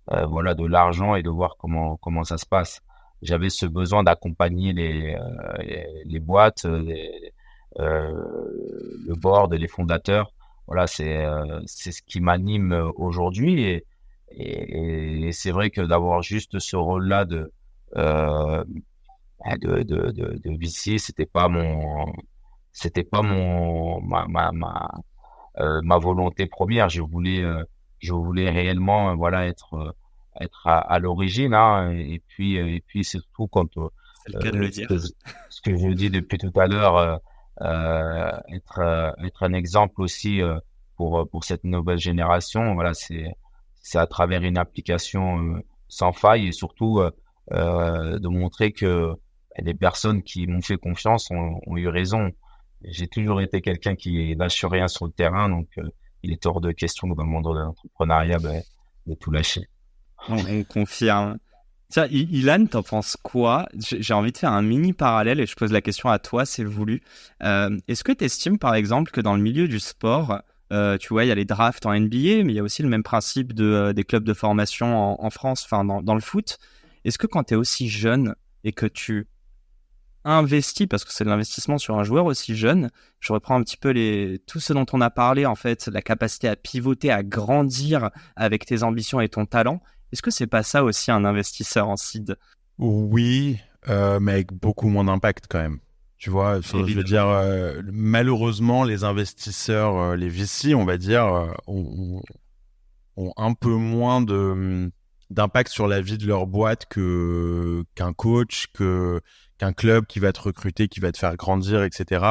Speaker 3: voilà de l'argent et de voir comment ça se passe. J'avais ce besoin d'accompagner les boîtes, le board, les fondateurs. Voilà, c'est ce qui m'anime aujourd'hui, et c'est vrai que d'avoir juste ce rôle-là euh, de VC, c'était pas ma volonté première. Je voulais réellement voilà être à l'origine, hein, et puis surtout quand
Speaker 4: C'est le cas de le dire.
Speaker 3: ce que je dis depuis tout à l'heure, être un exemple aussi pour cette nouvelle génération. Voilà, c'est à travers une application sans faille, et surtout de montrer que les personnes qui m'ont fait confiance ont eu raison. J'ai toujours été quelqu'un qui lâche rien sur le terrain, donc il est hors de question dans le monde de l'entrepreneuriat de tout lâcher.
Speaker 4: On confirme. Tiens, Ilan, t'en penses quoi? J'ai envie de faire un mini parallèle et je pose la question à toi, c'est voulu. Est-ce que tu estimes, par exemple, que dans le milieu du sport, tu vois, il y a les drafts en NBA, mais il y a aussi le même principe des clubs de formation en France, enfin dans le foot. Est-ce que quand tu es aussi jeune et que tu investis, parce que c'est de l'investissement sur un joueur aussi jeune, je reprends un petit peu tout ce dont on a parlé, en fait, la capacité à pivoter, à grandir avec tes ambitions et ton talent, est-ce que c'est pas ça aussi un investisseur en seed?
Speaker 2: Oui, mais avec beaucoup moins d'impact quand même. Tu vois, je veux dire, malheureusement, les investisseurs, les VC, on va dire, ont un peu moins d'impact sur la vie de leur boîte qu'un coach, qu'un club qui va te recruter, qui va te faire grandir, etc.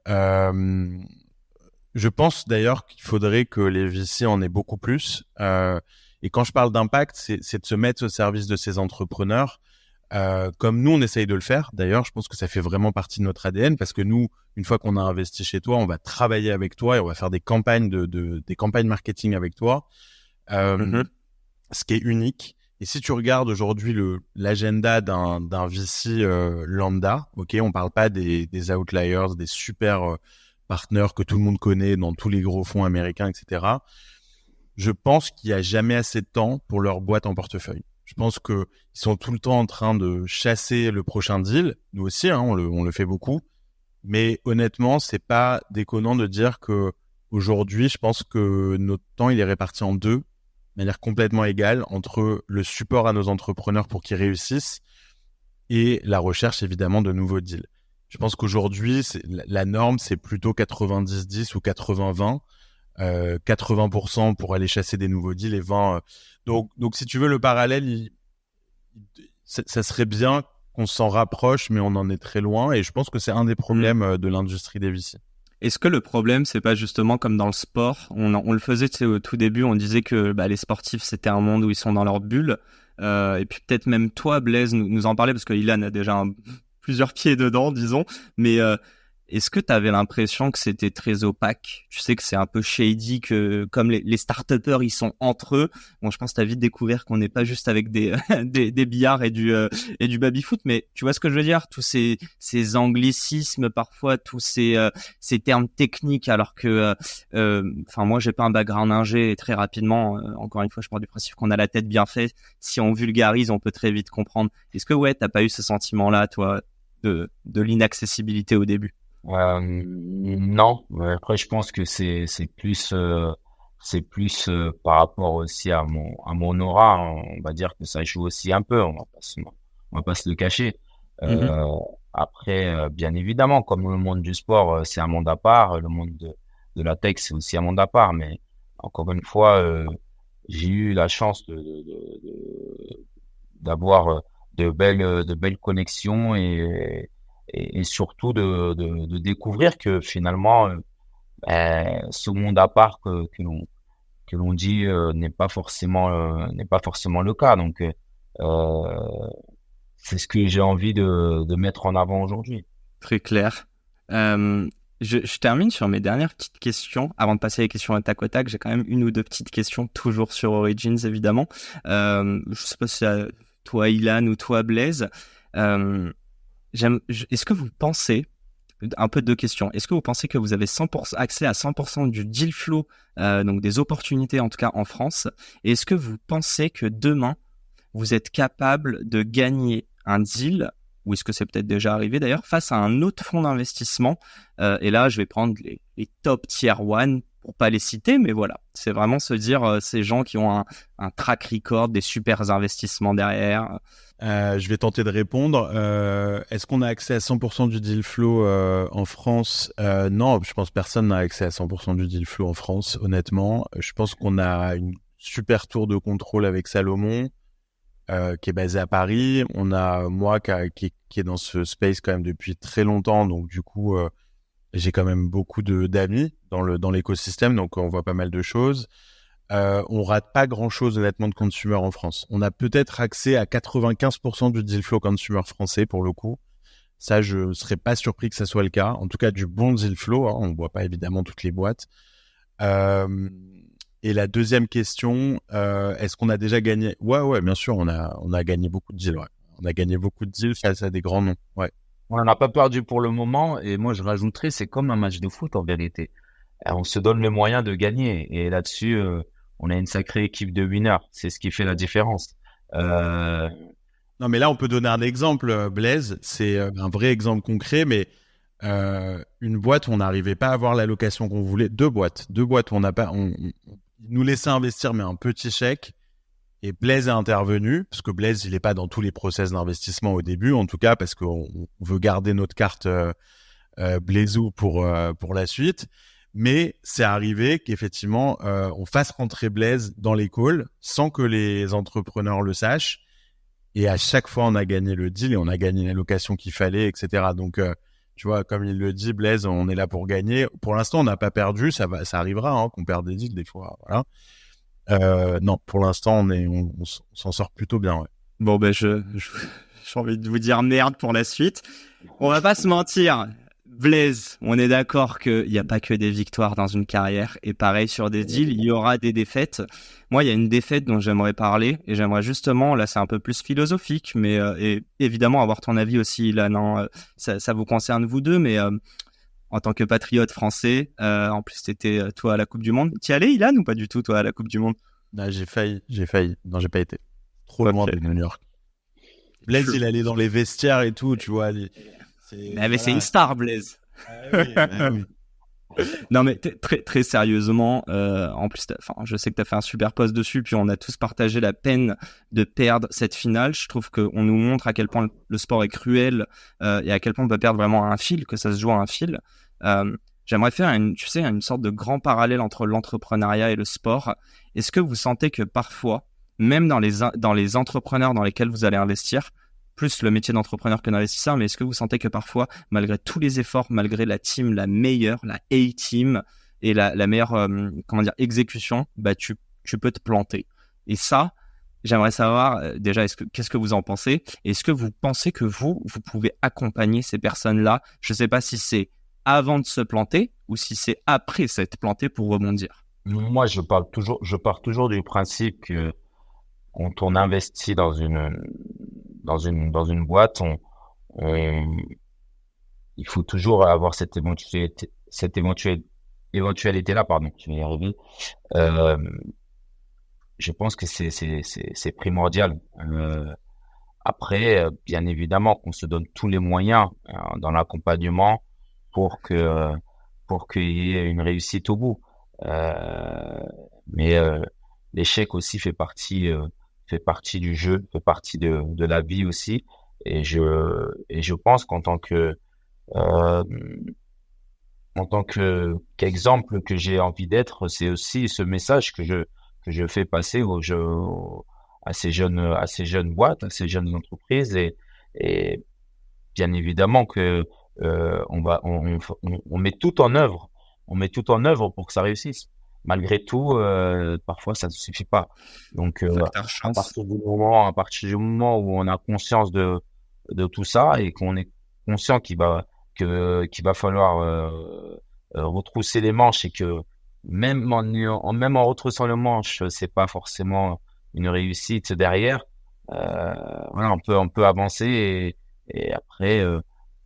Speaker 2: Je pense d'ailleurs qu'il faudrait que les VC en aient beaucoup plus. Et quand je parle d'impact, c'est de se mettre au service de ces entrepreneurs. Comme nous, on essaye de le faire. D'ailleurs, je pense que ça fait vraiment partie de notre ADN, parce que nous, une fois qu'on a investi chez toi, on va travailler avec toi et on va faire des campagnes des campagnes marketing avec toi, ce qui est unique. Et si tu regardes aujourd'hui l'agenda d'un VC lambda, ok, on parle pas des outliers, des super partenaires que tout le monde connaît dans tous les gros fonds américains, etc. Je pense qu'il y a jamais assez de temps pour leur boîte en portefeuille. Je pense que ils sont tout le temps en train de chasser le prochain deal. Nous aussi, hein, on le fait beaucoup. Mais honnêtement, c'est pas déconnant de dire que aujourd'hui, je pense que notre temps, il est réparti en deux, de manière complètement égale, entre le support à nos entrepreneurs pour qu'ils réussissent et la recherche, évidemment, de nouveaux deals. Je pense qu'aujourd'hui, la norme, c'est plutôt 90-10 ou 80-20. 80% pour aller chasser des nouveaux deals et 20. Donc si tu veux, le parallèle, ça serait bien qu'on s'en rapproche, mais on en est très loin. Et je pense que c'est un des problèmes de l'industrie des VC.
Speaker 4: Est-ce que le problème, c'est pas justement comme dans le sport? On le faisait, tu sais, au tout début, on disait que les sportifs, c'était un monde où ils sont dans leur bulle. Et puis peut-être même toi, Blaise, nous en parler, parce que Ilan a déjà plusieurs pieds dedans, disons. Mais est-ce que tu avais l'impression que c'était très opaque? Tu sais que c'est un peu shady, que comme les start-upers, ils sont entre eux. Bon, je pense que tu as vite découvert qu'on n'est pas juste avec des billards et du baby-foot, mais tu vois ce que je veux dire? Tous ces anglicismes parfois, tous ces termes techniques, alors que moi, j'ai pas un background ingé, et très rapidement, encore une fois, je pars du principe qu'on a la tête bien faite. Si on vulgarise, on peut très vite comprendre. Est-ce que t'as pas eu ce sentiment-là, toi, de l'inaccessibilité au début?
Speaker 3: Non, après je pense que c'est c'est plus par rapport aussi à mon aura, hein. On va dire que ça joue aussi un peu. On va pas se le cacher. Après, bien évidemment, comme le monde du sport, c'est un monde à part. Le monde de la tech, c'est aussi un monde à part. Mais encore une fois, j'ai eu la chance d'avoir de belles connexions et surtout de découvrir que finalement, ce monde à part que l'on dit n'est pas forcément le cas. Donc, c'est ce que j'ai envie de mettre en avant aujourd'hui.
Speaker 4: Très clair. Je termine sur mes dernières petites questions. Avant de passer à les questions à tac au tac, j'ai quand même une ou deux petites questions, toujours sur Origins, évidemment. Je sais pas si c'est toi, Ilan, ou toi, Blaise. Est-ce que vous pensez, un peu deux questions, est-ce que vous pensez que vous avez 100% accès à 100% du deal flow, donc des opportunités en tout cas en France, et est-ce que vous pensez que demain, vous êtes capable de gagner un deal, ou est-ce que c'est peut-être déjà arrivé d'ailleurs, face à un autre fonds d'investissement, et là je vais prendre les top tier 1 pour pas les citer, mais voilà, c'est vraiment se dire ces gens qui ont un track record, des super investissements derrière.
Speaker 2: Je vais tenter de répondre. Est-ce qu'on a accès à 100% du deal flow en France? Non, je pense que personne n'a accès à 100% du deal flow en France, honnêtement. Je pense qu'on a une super tour de contrôle avec Salomon, qui est basé à Paris. On a moi qui est dans ce space quand même depuis très longtemps, donc du coup j'ai quand même beaucoup d'amis dans l'écosystème, donc on voit pas mal de choses. On rate pas grand chose honnêtement de consumer en France. On a peut-être accès à 95% du deal flow consumer français pour le coup. Ça, je serais pas surpris que ça soit le cas. En tout cas, du bon deal flow, hein. On voit pas évidemment toutes les boîtes. Et la deuxième question, est-ce qu'on a déjà gagné? Ouais, bien sûr, on a gagné beaucoup de deals. Ouais. On a gagné beaucoup de deals face à des grands noms. Ouais.
Speaker 3: On n'en a pas perdu pour le moment. Et moi, je rajouterais, c'est comme un match de foot en vérité. On se donne les moyens de gagner. Et là-dessus, on a une sacrée équipe de winners. C'est ce qui fait la différence.
Speaker 2: Non, mais là, on peut donner un exemple, Blaise. C'est un vrai exemple concret, mais une boîte où on n'arrivait pas à avoir l'allocation qu'on voulait. Deux boîtes où on n'a pas, on nous laissait investir, mais un petit chèque. Et Blaise est intervenu, parce que Blaise, il n'est pas dans tous les process d'investissement au début, en tout cas, parce qu'on veut garder notre carte Blaisou pour la suite. Mais c'est arrivé qu'effectivement, on fasse rentrer Blaise dans les calls sans que les entrepreneurs le sachent. Et à chaque fois, on a gagné le deal et on a gagné l'allocation qu'il fallait, etc. Donc, tu vois, comme il le dit, Blaise, on est là pour gagner. Pour l'instant, on n'a pas perdu. Ça arrivera hein, qu'on perde des deals des fois. Voilà. Non, pour l'instant, on s'en sort plutôt bien. Ouais.
Speaker 4: Bon, ben, j'ai envie de vous dire merde pour la suite. On va pas se mentir. Blaise, on est d'accord qu'il n'y a pas que des victoires dans une carrière. Et pareil, sur des deals, il y aura des défaites. Moi, il y a une défaite dont j'aimerais parler. Et j'aimerais justement, là, c'est un peu plus philosophique, mais et évidemment, avoir ton avis aussi, là, non, ça vous concerne vous deux, mais en tant que patriote français, en plus, t'étais, toi, à la Coupe du Monde. T'y allais, Ilan, ou pas du tout, toi, à la Coupe du Monde?
Speaker 2: Non, j'ai failli. Non, j'ai pas été. Trop loin de New York. Blaise, il allait dans les vestiaires et tout, tu vois.
Speaker 4: Mais c'est une star, Blaise.
Speaker 2: Oui.
Speaker 4: Non, mais très très sérieusement, en plus, je sais que t'as fait un super post dessus, puis on a tous partagé la peine de perdre cette finale. Je trouve qu'on nous montre à quel point le sport est cruel et à quel point on peut perdre vraiment à un fil, que ça se joue à un fil. J'aimerais faire une sorte de grand parallèle entre l'entrepreneuriat et le sport. Est-ce que vous sentez que parfois, même dans les entrepreneurs dans lesquels vous allez investir, plus le métier d'entrepreneur que d'investisseur, mais est-ce que vous sentez que parfois, malgré tous les efforts, malgré la team, la meilleure, la A-team et la meilleure exécution, bah tu peux te planter. Et ça, j'aimerais savoir déjà, qu'est-ce que vous en pensez? Est-ce que vous pensez que vous pouvez accompagner ces personnes-là? Je ne sais pas si c'est avant de se planter ou si c'est après s'être planté pour rebondir.
Speaker 3: Moi, je pars toujours du principe que quand on investit dans une boîte, il faut toujours avoir cette éventualité-là, pardon, je vais y arriver. Je pense que c'est primordial. Après, bien évidemment, qu'on se donne tous les moyens dans l'accompagnement pour qu'il y ait une réussite au bout. Mais l'échec aussi fait partie du jeu, fait partie de la vie aussi. Et je pense euh, en tant qu'exemple que j'ai envie d'être, c'est aussi ce message que je fais passer à ces jeunes boîtes, à ces jeunes entreprises, et bien évidemment que on met tout en œuvre, pour que ça réussisse. Malgré tout, parfois ça ne suffit pas. Donc
Speaker 4: Facteur
Speaker 3: à
Speaker 4: chance.
Speaker 3: partir du moment où on a conscience de tout ça et qu'on est conscient qu'il va falloir retrousser les manches, et que même en retroussant les manches, c'est pas forcément une réussite derrière. Voilà, on peut avancer, et après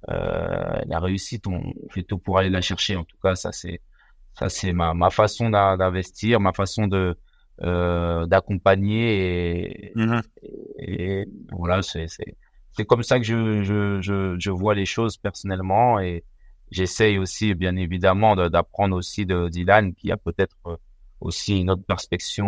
Speaker 3: la réussite, on fait tout pour aller la chercher. En tout cas, ça c'est ma façon d'investir, ma façon d'accompagner,
Speaker 4: Mhm.
Speaker 3: et voilà, c'est comme ça que je vois les choses personnellement, et j'essaye aussi, bien évidemment, d'apprendre aussi de Dylan, qui a peut-être aussi une autre perspective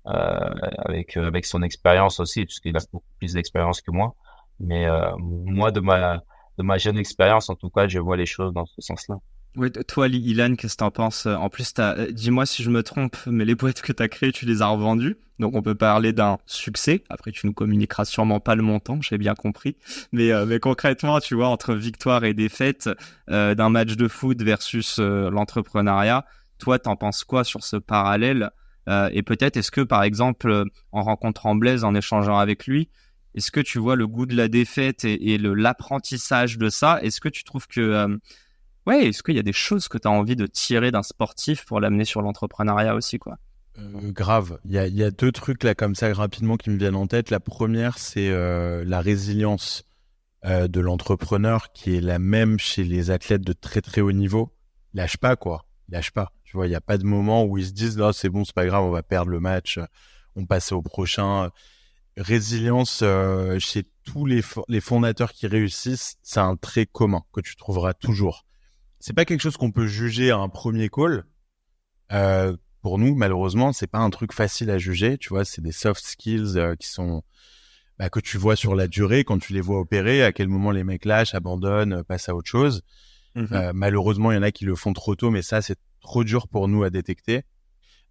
Speaker 3: avec son expérience aussi, puisqu'il a beaucoup plus d'expérience que moi. Mais moi, de ma jeune expérience, en tout cas, je vois les choses dans ce sens-là.
Speaker 4: Ouais, toi, Ilan, qu'est-ce que t'en penses? En plus, dis-moi si je me trompe, mais les boîtes que t'as créées, tu les as revendues. Donc, on peut parler d'un succès. Après, tu nous communiqueras sûrement pas le montant, j'ai bien compris. Mais concrètement, tu vois, entre victoire et défaite, d'un match de foot versus l'entrepreneuriat, toi, t'en penses quoi sur ce parallèle? Et peut-être, est-ce que, par exemple, en rencontrant Blaise, en échangeant avec lui, est-ce que tu vois le goût de la défaite et l'apprentissage de ça? Est-ce que tu trouves que ouais, est-ce qu'il y a des choses que tu as envie de tirer d'un sportif pour l'amener sur l'entrepreneuriat aussi, quoi?
Speaker 2: Grave. Il y a deux trucs là comme ça rapidement qui me viennent en tête. La première, c'est la résilience de l'entrepreneur, qui est la même chez les athlètes de très très haut niveau. Ils lâchent pas, quoi. Ils lâchent pas. Tu vois, il n'y a pas de moment où ils se disent là, c'est bon, c'est pas grave, on va perdre le match, on passe au prochain. Résilience chez tous les fondateurs qui réussissent, c'est un trait commun que tu trouveras toujours. C'est pas quelque chose qu'on peut juger à un premier call. Pour nous, malheureusement, c'est pas un truc facile à juger. Tu vois, c'est des soft skills qui sont que tu vois sur la durée quand tu les vois opérer. À quel moment les mecs lâchent, abandonnent, passent à autre chose. Malheureusement, il y en a qui le font trop tôt, mais ça, c'est trop dur pour nous à détecter.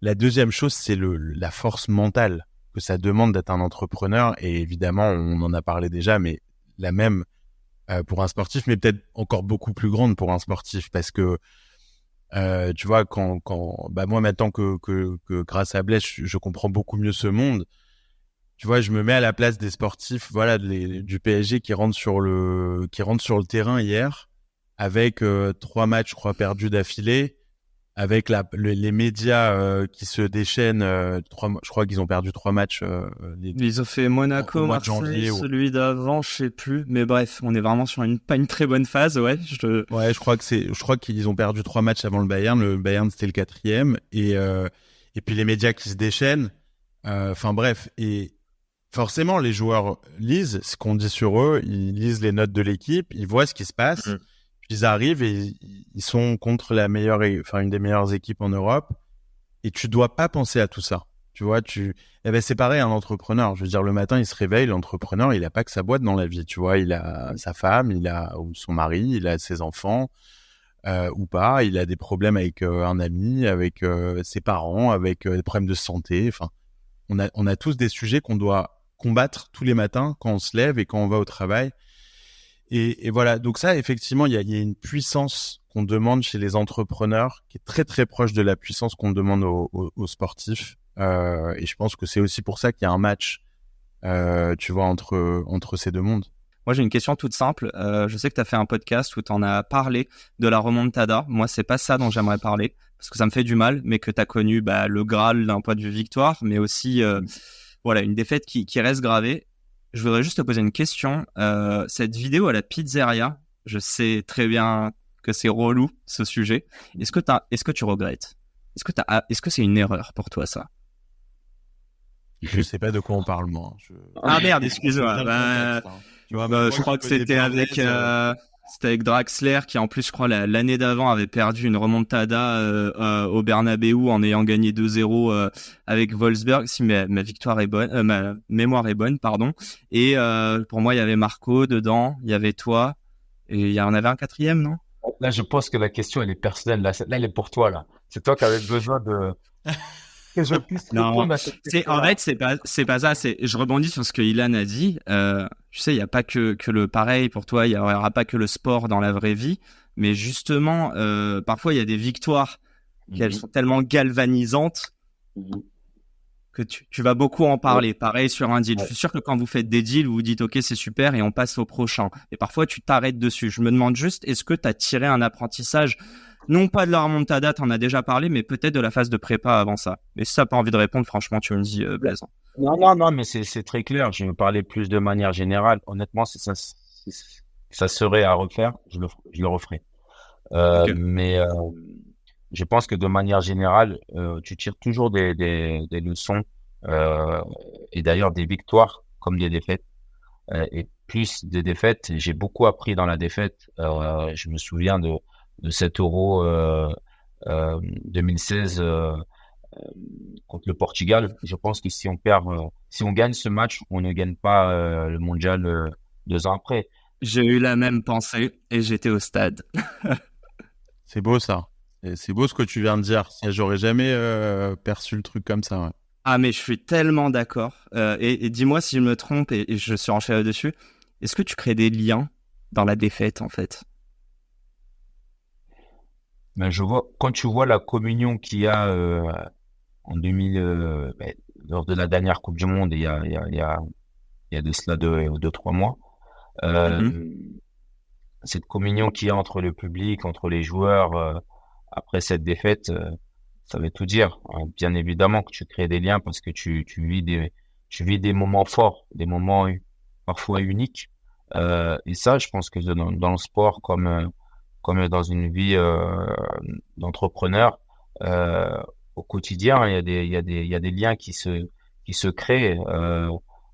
Speaker 2: La deuxième chose, c'est la force mentale que ça demande d'être un entrepreneur. Et évidemment, on en a parlé déjà, mais la même pour un sportif, mais peut-être encore beaucoup plus grande pour un sportif, parce que tu vois, quand moi maintenant que grâce à Blaise, je comprends beaucoup mieux ce monde. Tu vois, je me mets à la place des sportifs, voilà, du PSG qui rentrent sur le terrain hier avec 3 matchs, je crois, perdus d'affilée, avec les médias qui se déchaînent. Je crois qu'ils ont perdu 3 matchs.
Speaker 4: Ils ont fait Monaco,
Speaker 2: au mois de
Speaker 4: Marseille,
Speaker 2: janvier,
Speaker 4: celui d'avant, je sais plus. Mais bref, on est vraiment sur pas une très bonne phase, ouais.
Speaker 2: Ouais, je crois qu'ils ont perdu 3 matchs avant le Bayern. Le Bayern, c'était le 4e. Et puis les médias qui se déchaînent. Enfin bref. Et forcément, les joueurs lisent ce qu'on dit sur eux. Ils lisent les notes de l'équipe. Ils voient ce qui se passe. Puis ils arrivent et ils sont contre une des meilleures équipes en Europe. Et tu dois pas penser à tout ça. Tu vois, c'est pareil, un entrepreneur. Je veux dire, le matin, il se réveille, l'entrepreneur, il a pas que sa boîte dans la vie. Tu vois, il a sa femme, ou son mari, il a ses enfants, ou pas. Il a des problèmes avec un ami, avec ses parents, avec des problèmes de santé. Enfin, on a tous des sujets qu'on doit combattre tous les matins quand on se lève et quand on va au travail. Et voilà. Donc ça, effectivement, il y a une puissance qu'on demande chez les entrepreneurs qui est très, très proche de la puissance qu'on demande aux sportifs. Et je pense que c'est aussi pour ça qu'il y a un match, tu vois, entre ces deux mondes.
Speaker 4: Moi, j'ai une question toute simple. Je sais que tu as fait un podcast où tu en as parlé de la remontada. Moi, c'est pas ça dont j'aimerais parler, parce que ça me fait du mal, mais que tu as connu le Graal d'un point de vue victoire, mais aussi voilà, une défaite qui reste gravée. Je voudrais juste te poser une question. Cette vidéo à la pizzeria, je sais très bien que c'est relou, ce sujet. Est-ce que tu regrettes? Est-ce que c'est une erreur pour toi, ça?
Speaker 2: Je sais pas de quoi on parle, moi.
Speaker 4: Ah merde, excuse-moi.
Speaker 2: Tu vois,
Speaker 4: je crois que c'était avec... C'était avec Draxler qui, en plus, je crois, l'année d'avant avait perdu une remontada au Bernabeu en ayant gagné 2-0 avec Wolfsburg. Si ma victoire est bonne, ma mémoire est bonne, pardon. Et pour moi, il y avait Marco dedans, il y avait toi, et il y en avait un quatrième, non?
Speaker 3: Là, je pense que la question, elle est personnelle. Là, elle est pour toi, là. C'est toi qui avais besoin de que je puisse
Speaker 4: Non,
Speaker 3: répondre à cette
Speaker 4: en
Speaker 3: question-là.
Speaker 4: fait, c'est pas ça. Je rebondis sur ce que Ilan a dit. Tu sais, il y a pas que le pareil pour toi. Il y aura pas que le sport dans la vraie vie, mais justement, parfois il y a des victoires qui elles sont tellement galvanisantes que tu vas beaucoup en parler. Pareil sur un deal. Je suis sûr que quand vous faites des deals, vous vous dites ok, c'est super et on passe au prochain. Et parfois tu t'arrêtes dessus. Je me demande juste, est-ce que tu as tiré un apprentissage? Non pas de la remontada, t'en as déjà parlé, mais peut-être de la phase de prépa avant ça. Mais si t'as pas envie de répondre, franchement, tu me dis, Blaise.
Speaker 3: Non, mais c'est très clair. Je vais parler plus de manière générale. Honnêtement, si ça serait à refaire, je le referai.
Speaker 4: Ok.
Speaker 3: Mais je pense que de manière générale, tu tires toujours des leçons et d'ailleurs des victoires comme des défaites. Et plus des défaites, j'ai beaucoup appris dans la défaite. Je me souviens de cet Euro 2016 contre le Portugal. Je pense que si on gagne ce match, on ne gagne pas le mondial 2 ans après.
Speaker 4: J'ai eu la même pensée et j'étais au stade.
Speaker 2: C'est beau ça. C'est beau ce que tu viens de dire. Ça, j'aurais jamais perçu le truc comme ça. Ouais.
Speaker 4: Ah, mais je suis tellement d'accord. Et dis-moi si je me trompe et je suis enchaîné dessus. Est-ce que tu crées des liens dans la défaite, en fait?
Speaker 3: Mais quand tu vois la communion qu'il y a en 2000, lors de la dernière Coupe du Monde, il y a de cela 3 mois,
Speaker 4: Mhm.
Speaker 3: euh, cette communion qu'il y a entre le public, entre les joueurs, après cette défaite, ça veut tout dire. Hein. Bien évidemment que tu crées des liens parce que tu vis des moments forts, des moments parfois uniques. Et ça, je pense que dans le sport comme dans une vie d'entrepreneur, au quotidien, il y a des liens qui se créent.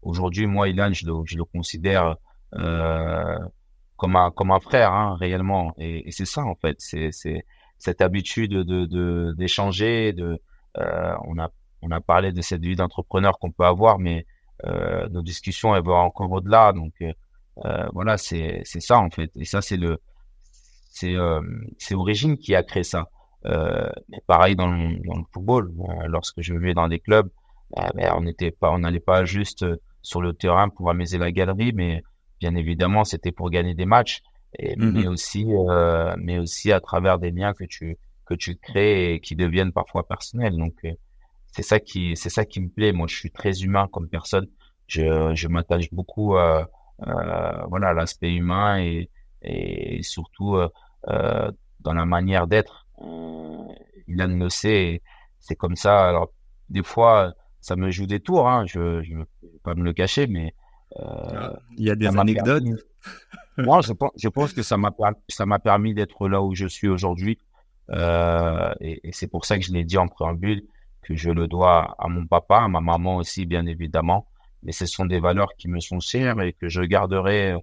Speaker 3: Aujourd'hui, moi, Ilan, je le considère euh, comme un frère, hein, réellement. Et c'est ça, en fait. C'est cette habitude d'échanger. On a parlé de cette vie d'entrepreneur qu'on peut avoir, mais nos discussions, elles vont encore au-delà. Donc, voilà, c'est ça, en fait. Et ça, c'est Origine qui a créé ça. Mais pareil dans le football. Lorsque je vais dans des clubs, on n'allait pas juste sur le terrain pour amuser la galerie, mais bien évidemment, c'était pour gagner des matchs,
Speaker 4: Mhm.
Speaker 3: mais aussi à travers des liens que tu crées et qui deviennent parfois personnels. Donc, c'est ça qui me plaît. Moi, je suis très humain comme personne. Je m'attache beaucoup voilà, à l'aspect humain et surtout dans la manière d'être. Ilan le sait, et c'est comme ça. Alors, des fois, ça me joue des tours, hein, je vais pas me le cacher, mais
Speaker 4: Ah, il y a
Speaker 3: ça
Speaker 4: des
Speaker 3: m'a
Speaker 4: anecdotes.
Speaker 3: permis. Moi, je pense que ça m'a permis d'être là où je suis aujourd'hui. Et c'est pour ça que je l'ai dit en préambule, que je le dois à mon papa, à ma maman aussi, bien évidemment. Mais ce sont des valeurs qui me sont chères et que je garderai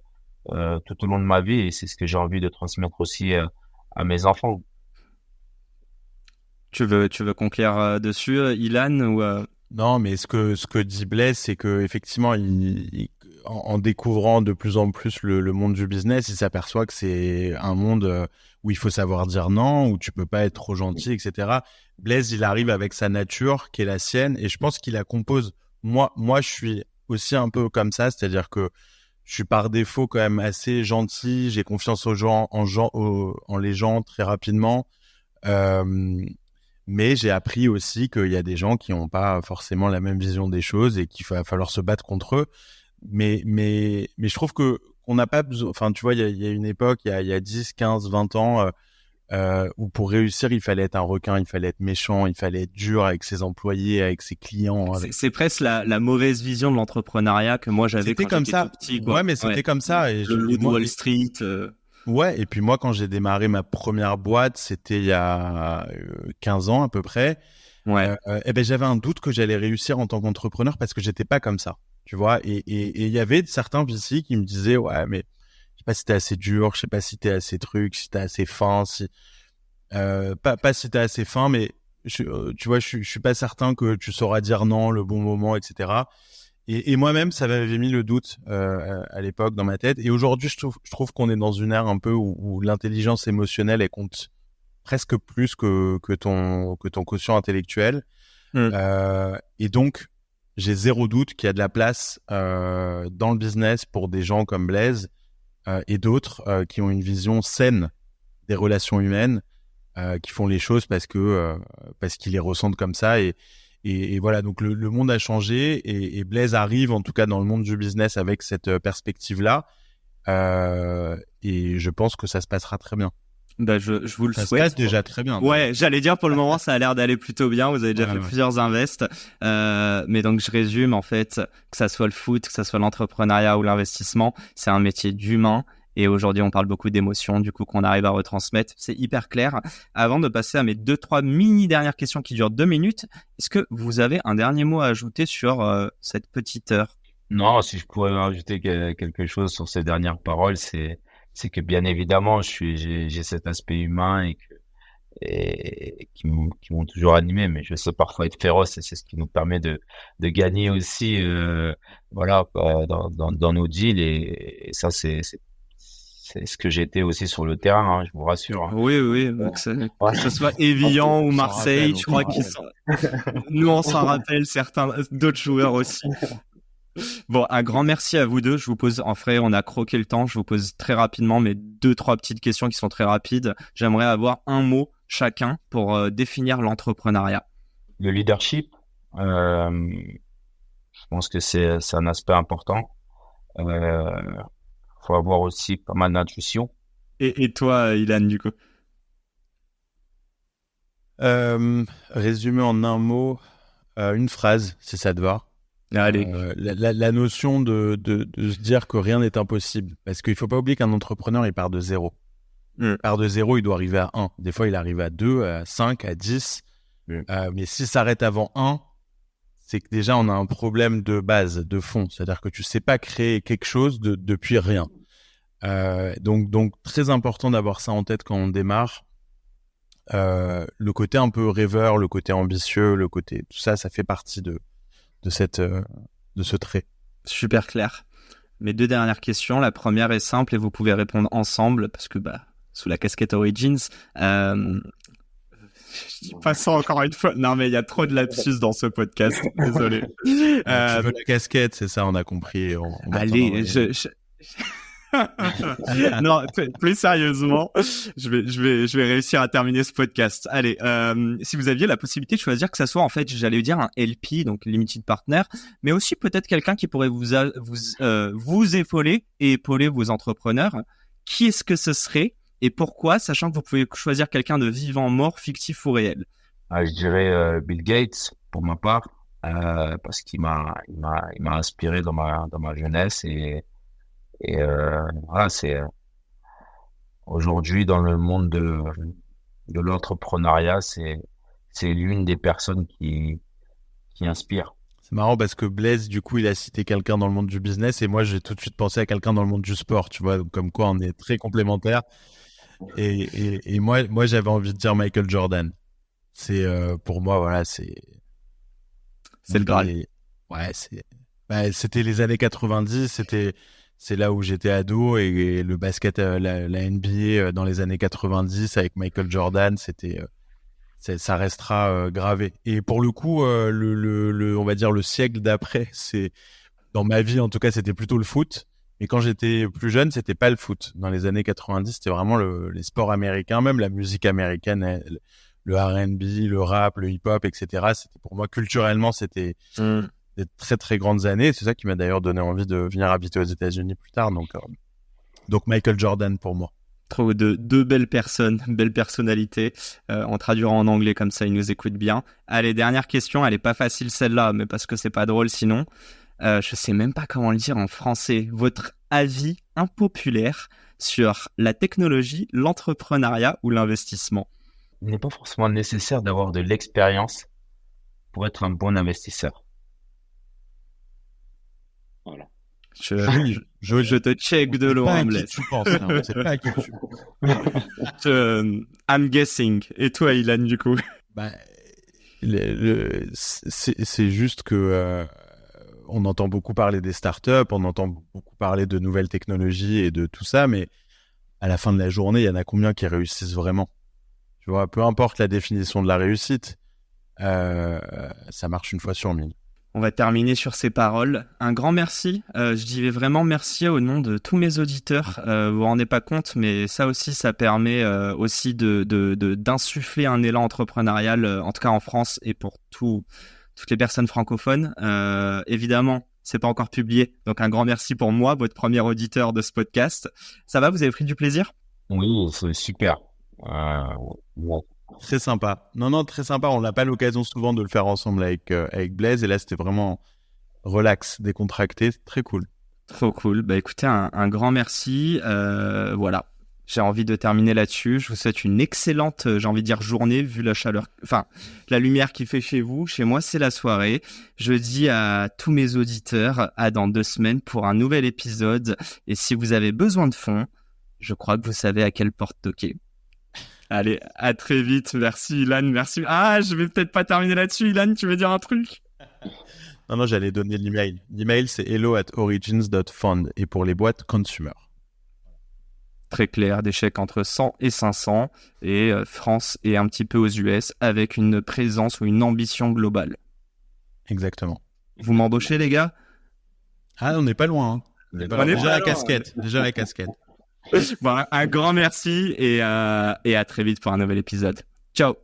Speaker 3: tout au long de ma vie. Et c'est ce que j'ai envie de transmettre aussi à mes enfants.
Speaker 4: Tu veux conclure dessus, Ilan, ou
Speaker 2: Non, mais ce que dit Blaise, c'est que effectivement, en découvrant de plus en plus le monde du business, il s'aperçoit que c'est un monde où il faut savoir dire non, où tu peux pas être trop gentil, etc. Blaise, il arrive avec sa nature, qui est la sienne, et je pense qu'il la compose. Moi, je suis aussi un peu comme ça, c'est-à-dire que je suis par défaut quand même assez gentil, j'ai confiance aux gens, en les gens très rapidement. Euh, mais j'ai appris aussi qu'il y a des gens qui n'ont pas forcément la même vision des choses et qu'il va falloir se battre contre eux. Mais je trouve que qu'on n'a pas besoin. Enfin, tu vois, il y a une époque, il y a 10, 15, 20 ans, où pour réussir, il fallait être un requin, il fallait être méchant, il fallait être dur avec ses employés, avec ses clients.
Speaker 4: c'est presque la mauvaise vision de l'entrepreneuriat que moi j'avais
Speaker 2: C'était
Speaker 4: quand
Speaker 2: comme
Speaker 4: j'étais tout
Speaker 2: ça.
Speaker 4: petit,
Speaker 2: Ouais,
Speaker 4: quoi.
Speaker 2: mais c'était
Speaker 4: Ouais.
Speaker 2: comme ça.
Speaker 4: Le loup de
Speaker 2: Moi,
Speaker 4: Wall Street.
Speaker 2: ouais, et puis moi, quand j'ai démarré ma première boîte, c'était il y a 15 ans à peu près.
Speaker 4: Ouais.
Speaker 2: Eh ben, j'avais un doute que j'allais réussir en tant qu'entrepreneur parce que j'étais pas comme ça, tu vois. Et il y avait certains VC qui me disaient, ouais, mais sais pas si t'es assez dur, je sais pas si t'es assez truc, si t'es assez fin, si pas si t'es assez fin, mais tu vois, je suis pas certain que tu sauras dire non le bon moment, etc. Et moi-même, ça m'avait mis le doute à l'époque dans ma tête. Et aujourd'hui, je trouve qu'on est dans une ère un peu où l'intelligence émotionnelle elle compte presque plus que ton quotient intellectuel. Et donc, j'ai zéro doute qu'il y a de la place dans le business pour des gens comme Blaise et d'autres qui ont une vision saine des relations humaines, qui font les choses parce qu'ils les ressentent comme ça. Et voilà, donc le monde a changé et Blaise arrive en tout cas dans le monde du business avec cette perspective-là. Et je pense que ça se passera très bien.
Speaker 4: Bah, je vous le
Speaker 2: Ça
Speaker 4: souhaite.
Speaker 2: se passe déjà très bien.
Speaker 4: Ouais, j'allais dire pour le moment ça a l'air d'aller plutôt bien. Vous avez déjà fait
Speaker 2: Ouais.
Speaker 4: plusieurs invests, mais donc je résume en fait, que ça soit le foot, que ça soit l'entrepreneuriat ou l'investissement, c'est un métier d'humain. Et aujourd'hui, on parle beaucoup d'émotions, du coup, qu'on arrive à retransmettre. C'est hyper clair. Avant de passer à mes 2-3 mini dernières questions qui durent 2 minutes, est-ce que vous avez un dernier mot à ajouter sur cette petite heure?
Speaker 3: Non, si je pourrais ajouter quelque chose sur ces dernières paroles, c'est que bien évidemment, j'ai cet aspect humain et qui m'ont toujours animé, mais je sais parfois être féroce et c'est ce qui nous permet de gagner aussi, voilà, dans nos deals et ça c'est ce que j'étais aussi sur le terrain, hein, je vous rassure. Hein.
Speaker 4: Oui, que ce soit Evian ou Marseille, je crois qu'ils sont... Nous, on s'en rappelle certains d'autres joueurs aussi. Bon, un grand merci à vous deux. Je vous pose, en vrai, on a croqué le temps. Je vous pose très rapidement mes 2-3 petites questions qui sont très rapides. J'aimerais avoir un mot chacun pour définir l'entrepreneuriat.
Speaker 3: Le leadership, je pense que c'est un aspect important. Faut avoir aussi pas mal d'intuition.
Speaker 4: Et toi, Ilan, du coup?
Speaker 2: Résumé en un mot, une phrase, si ça te va.
Speaker 4: Allez.
Speaker 2: La notion de se dire que rien n'est impossible. Parce qu'il faut pas oublier qu'un entrepreneur, il part de zéro. Il part de zéro, il doit arriver à 1. Des fois, il arrive à 2, à 5, à 10. Mais s'il s'arrête avant 1, c'est que déjà, on a un problème de base, de fond. C'est-à-dire que tu sais pas créer quelque chose depuis rien. Donc, très important d'avoir ça en tête quand on démarre. Le côté un peu rêveur, le côté ambitieux, le côté... Tout ça, ça fait partie de ce trait.
Speaker 4: Super clair. Mes 2 dernières questions. La première est simple et vous pouvez répondre ensemble parce que sous la casquette Origins, je dis pas ça encore une fois. Non mais il y a trop de lapsus dans ce podcast. Désolé.
Speaker 2: Tu veux la casquette, c'est ça, on a compris.
Speaker 4: Allez, non, plus sérieusement, je vais réussir à terminer ce podcast. Allez, si vous aviez la possibilité de choisir que ça soit en fait, j'allais dire un LP, donc Limited Partner, mais aussi peut-être quelqu'un qui pourrait vous épauler et épauler vos entrepreneurs, qui est-ce que ce serait et pourquoi, sachant que vous pouvez choisir quelqu'un de vivant, mort, fictif ou réel?
Speaker 3: Je dirais Bill Gates pour ma part, parce qu'il m'a inspiré dans ma jeunesse et voilà, c'est aujourd'hui dans le monde de l'entrepreneuriat, c'est l'une des personnes qui inspire.
Speaker 2: C'est marrant parce que Blaise, du coup, il a cité quelqu'un dans le monde du business et moi, j'ai tout de suite pensé à quelqu'un dans le monde du sport, tu vois, comme quoi on est très complémentaires. Et moi, j'avais envie de dire Michael Jordan. C'est pour moi, voilà, c'est
Speaker 4: le Graal.
Speaker 2: Ouais, c'était les années 90, c'est là où j'étais ado et le basket, la NBA dans les années 90 avec Michael Jordan, ça restera gravé. Et pour le coup, on va dire le siècle d'après, c'est dans ma vie en tout cas, c'était plutôt le foot. Mais quand j'étais plus jeune, c'était pas le foot. Dans les années 90, c'était vraiment les sports américains, même la musique américaine, le R&B, le rap, le hip-hop, etc. C'était pour moi culturellement, c'était des très très grandes années. C'est ça qui m'a d'ailleurs donné envie de venir habiter aux États-Unis plus tard. Donc Michael Jordan pour moi.
Speaker 4: Trop de deux belles personnes, belles personnalités. On traduira en anglais comme ça, ils nous écoutent bien. Allez, dernière question. Elle est pas facile celle-là, mais parce que c'est pas drôle sinon. Je sais même pas comment le dire en français. Votre avis impopulaire sur la technologie, l'entrepreneuriat ou l'investissement?
Speaker 3: Il n'est pas forcément nécessaire d'avoir de l'expérience pour être un bon investisseur. Voilà.
Speaker 4: Je te check de loin,
Speaker 2: Pas à qui
Speaker 4: Blaise.
Speaker 2: tu penses, là. On sait pas à qui tu penses.
Speaker 4: I'm guessing. Et toi, Ilan, du coup?
Speaker 2: Bah, c'est juste que on entend beaucoup parler des startups, on entend beaucoup parler de nouvelles technologies et de tout ça, mais à la fin de la journée, il y en a combien qui réussissent vraiment? Tu vois, peu importe la définition de la réussite, ça marche une fois sur 1000.
Speaker 4: On va terminer sur ces paroles. Un grand merci. Je dis vraiment merci au nom de tous mes auditeurs. Vous vous rendez pas compte, mais ça aussi, ça permet aussi d'insuffler un élan entrepreneurial, en tout cas en France et pour toutes les personnes francophones. Évidemment, c'est pas encore publié, donc un grand merci pour moi, votre premier auditeur de ce podcast. Ça va, vous avez pris du plaisir?
Speaker 3: Oui, c'est super. Ouais.
Speaker 2: Très sympa. Non, très sympa. On n'a pas l'occasion souvent de le faire ensemble avec Blaise. Et là, c'était vraiment relax, décontracté. Très cool.
Speaker 4: Trop cool. Bah écoutez, un grand merci. Voilà. J'ai envie de terminer là-dessus. Je vous souhaite une excellente, j'ai envie de dire, journée, vu la chaleur, enfin, la lumière qu'il fait chez vous. Chez moi, c'est la soirée. Je dis à tous mes auditeurs, à dans 2 semaines pour un nouvel épisode. Et si vous avez besoin de fonds, je crois que vous savez à quelle porte toquer. Allez, à très vite. Merci, Ilan. Merci. Ah, je vais peut-être pas terminer là-dessus. Ilan, tu veux dire un truc?
Speaker 2: Non, j'allais donner l'email. L'email, c'est hello@origins.fund et pour les boîtes, consumer.
Speaker 4: Très clair, des chèques entre 100 et 500 et France et un petit peu aux US avec une présence ou une ambition globale.
Speaker 2: Exactement.
Speaker 4: Vous m'embauchez, les gars?
Speaker 2: Ah, on n'est pas loin. Hein.
Speaker 4: On est
Speaker 2: Déjà
Speaker 4: pas
Speaker 2: la
Speaker 4: loin.
Speaker 2: casquette. Déjà la casquette.
Speaker 4: Bon, un grand merci et à très vite pour un nouvel épisode. Ciao.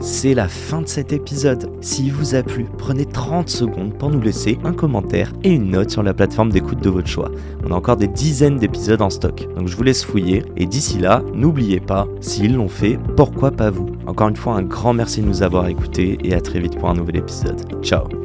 Speaker 1: C'est la fin de cet épisode. S'il vous a plu, prenez 30 secondes pour nous laisser un commentaire et une note sur la plateforme d'écoute de votre choix. On a encore des dizaines d'épisodes en stock, donc je vous laisse fouiller. Et d'ici là, n'oubliez pas, s'ils l'ont fait, pourquoi pas vous? Encore une fois, un grand merci de nous avoir écoutés et à très vite pour un nouvel épisode. Ciao.